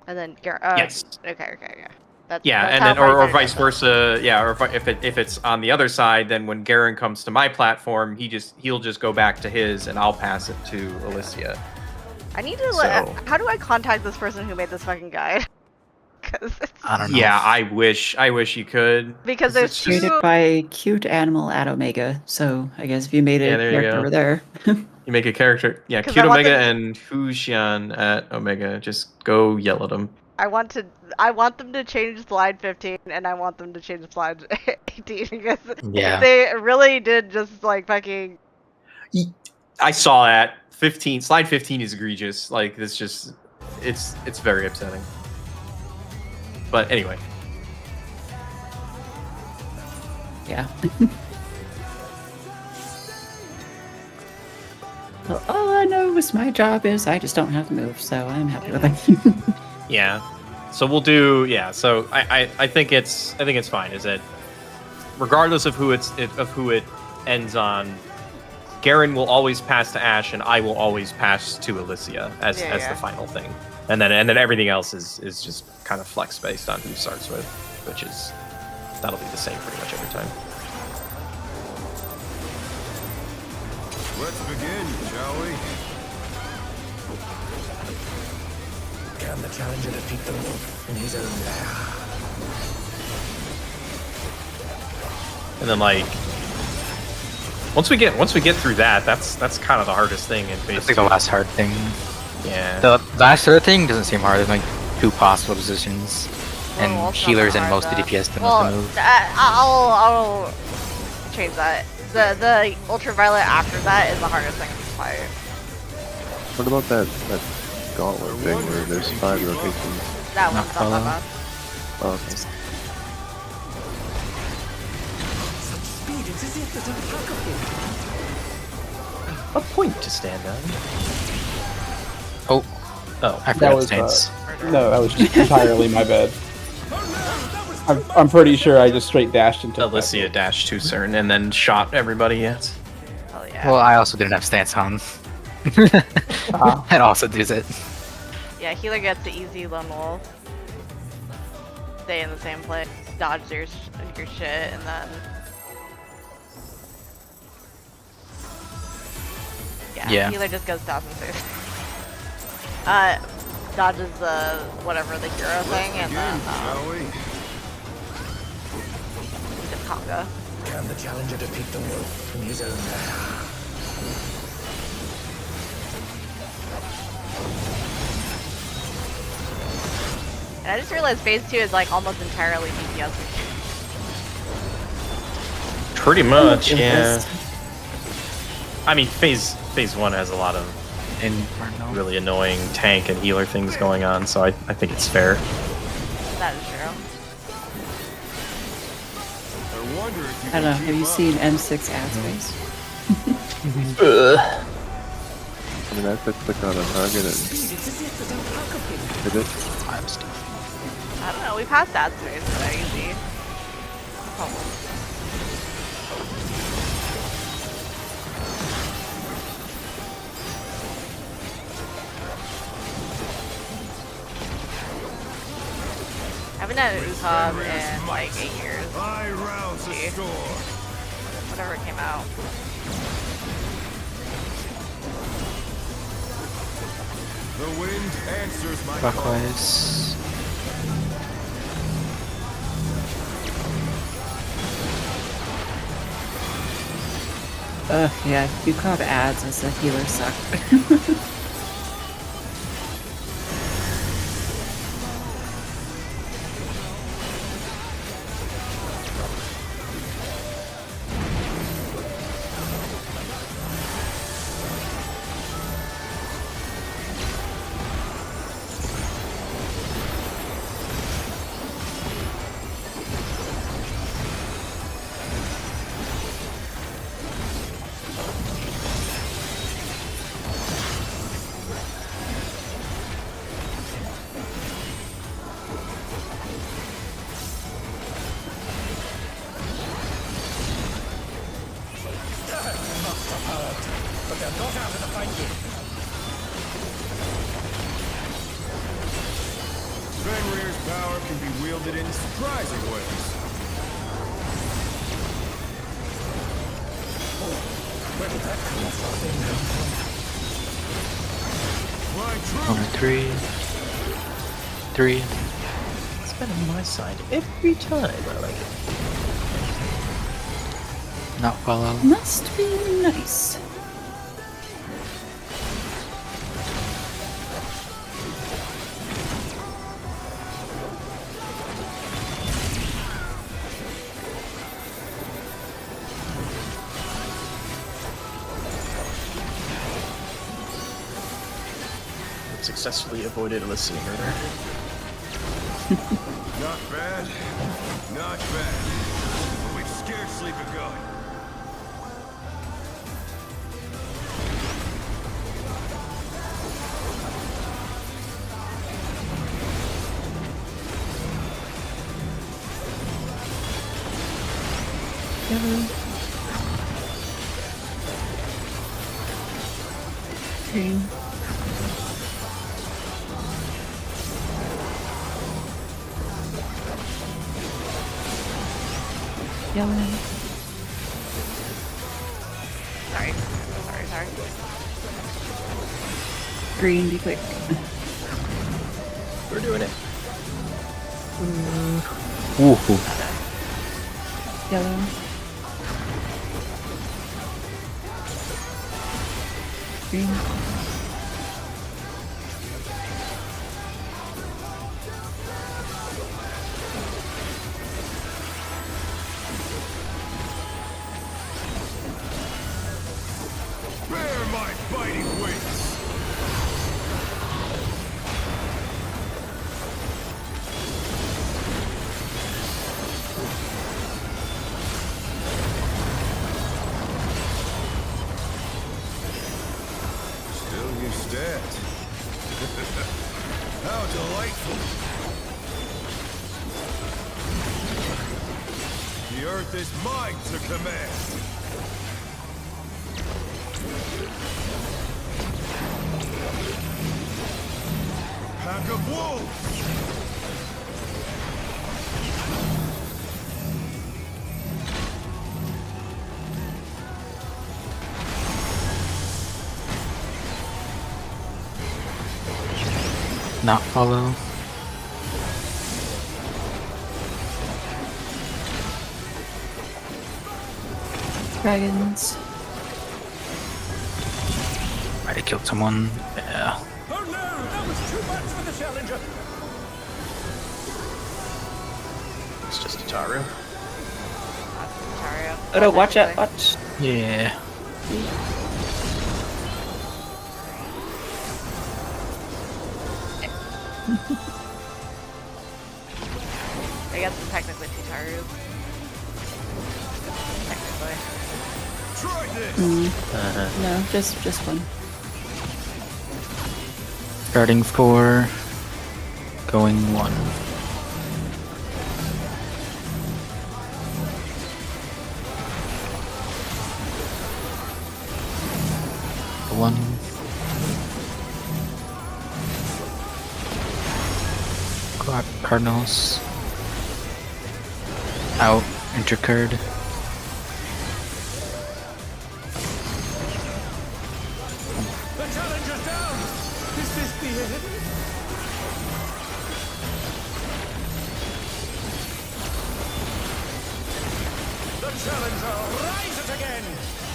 And then Garen. Yes. Okay. Yeah. That's And how then or everybody vice does it. versa. Yeah, or if it's on the other side, then when Garen comes to my platform, he'll just go back to his, and I'll pass it to Alicia. I need to. So- How do I contact this person who made this fucking guide? I don't know. Yeah, I wish you could. Because there's it's two. just- Created by Cute Animal at Omega. So I guess if you made a Yeah, there you character go. over there. You make a character. Yeah, 'Cause Cute I want Omega them- and Fujian at Omega. Just go yell at them. I want them to change slide 15, and I want them to change slide 18 because Yeah. they really did just like fucking. I saw that 15. Slide 15 is egregious. Like it's just, it's very upsetting. But anyway, Yeah. Well, all I know is my job is I just don't have to move, so I'm happy with it. yeah. So we'll do. Yeah. So I think it's fine. Is it regardless of who it ends on? Garen will always pass to Ash, and I will always pass to Alicia as Yeah. the final thing, and then everything else is just kind of flex based on who starts with, which is that'll be the same pretty much every time. Let's begin, shall we? Can the challenger defeat the wolf in his own lair? And then like once we get through that, that's kind of the hardest thing in It's phase like the last hard thing. Yeah. The last third thing doesn't seem hard. There's like 2 possible positions, and Well, it's not healers that and hard, most though. DPS to Well, most to move. I'll change that. The ultraviolet after that is the hardest thing to fight. What about that gauntlet thing where there's 5 locations? That one's not follow. that bad. Oh, okay. Speed, it's as if there's a pack of A point to stand on. Oh, Oh, I forgot was, Saints. No, that was just entirely my bad. I'm pretty sure I just straight dashed into that. Alicia dashed to CERN and then shot everybody. Yes. Hell yeah. Well, I also didn't have stance on. That also does it. Yeah, healer gets the easy lone wolf. Stay in the same place, dodge your shit, and then Yeah. Healer just goes 1006. Dodges the whatever the hero thing and then the conga. Can the challenger defeat the wolf in his own lair? And I just realized phase 2 is like almost entirely DPS. Pretty much, Okay, yeah. first. I mean, phase 1 has a lot of Inferno. really annoying tank and healer things going on, so I think it's fair. That is true. I don't know. Have you seen M6 ad space? I mean, I have to click on a target and hit it. Time stuff. I don't know, we passed that space, so easy. No problem. I haven't had an UCOB in like 8 years. See. Whatever came out. The wind answers my Clockwise. Yeah, UCOB ads as a healer suck. But they're not out of the fight yet. Fenrir's power can be wielded in surprising ways. Where did that come from? My true 1 or 3. 3. It's been on my side every time. I like it. Not follow. Must be nice. Successfully avoided Elysian murder. Not bad. Not bad. But we've scarcely begun. Green. Yellow. Sorry. Green, be quick. We're doing it. Woohoo. Yellow. Green. Bear my biting wings. Still you stand. How delightful. The earth is mine to command. Pack of wolves! not follow. Dragons. Might have killed someone. Yeah. Oh no, that was too much for the challenger. It's just a Taru. Tario. Oh no, watch out, watch. Yeah. I guess it's technically two Tarus. Technically. Try this. No, just one. Starting 4. Going 1. One. Cardinals. Out. Intercurd. The challenger's down. Is this the end? The challenger rises again.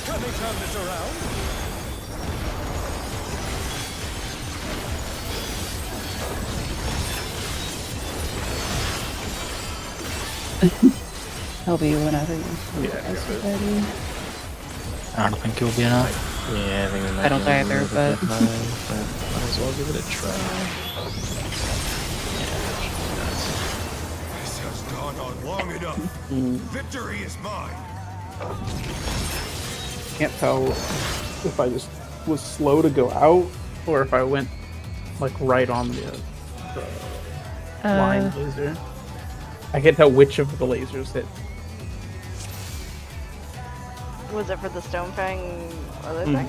Can they turn this around? He'll be whenever you. Yeah, I don't think it will be enough. Yeah, I think I don't either, but might as well give it a try. This has gone on long enough. Victory is mine. Can't tell if I just was slow to go out or if I went like right on the line laser. I can't tell which of the lasers hit. Was it for the Stone Fang other thing?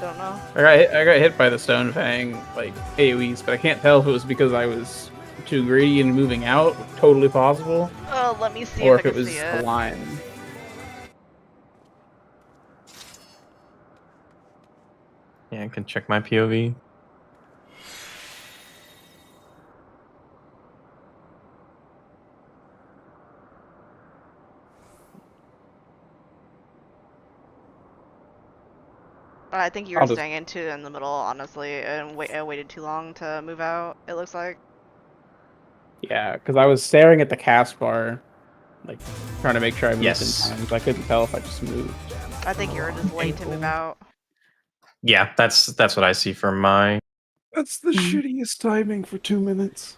Don't know. I got hit by the Stone Fang like AoEs, but I can't tell if it was because I was too greedy and moving out, totally possible, Oh, let me see or if if I it can was see the it. line. Yeah, I can check my POV. I think you I'll were just- staying in the middle, honestly, and waited too long to move out. It looks like. Yeah, because I was staring at the cast bar, like trying to make sure I moved Yes. in time. So I couldn't tell if I just moved. I think you were just late to move out. Yeah, that's what I see from my. That's the shittiest timing for 2 minutes.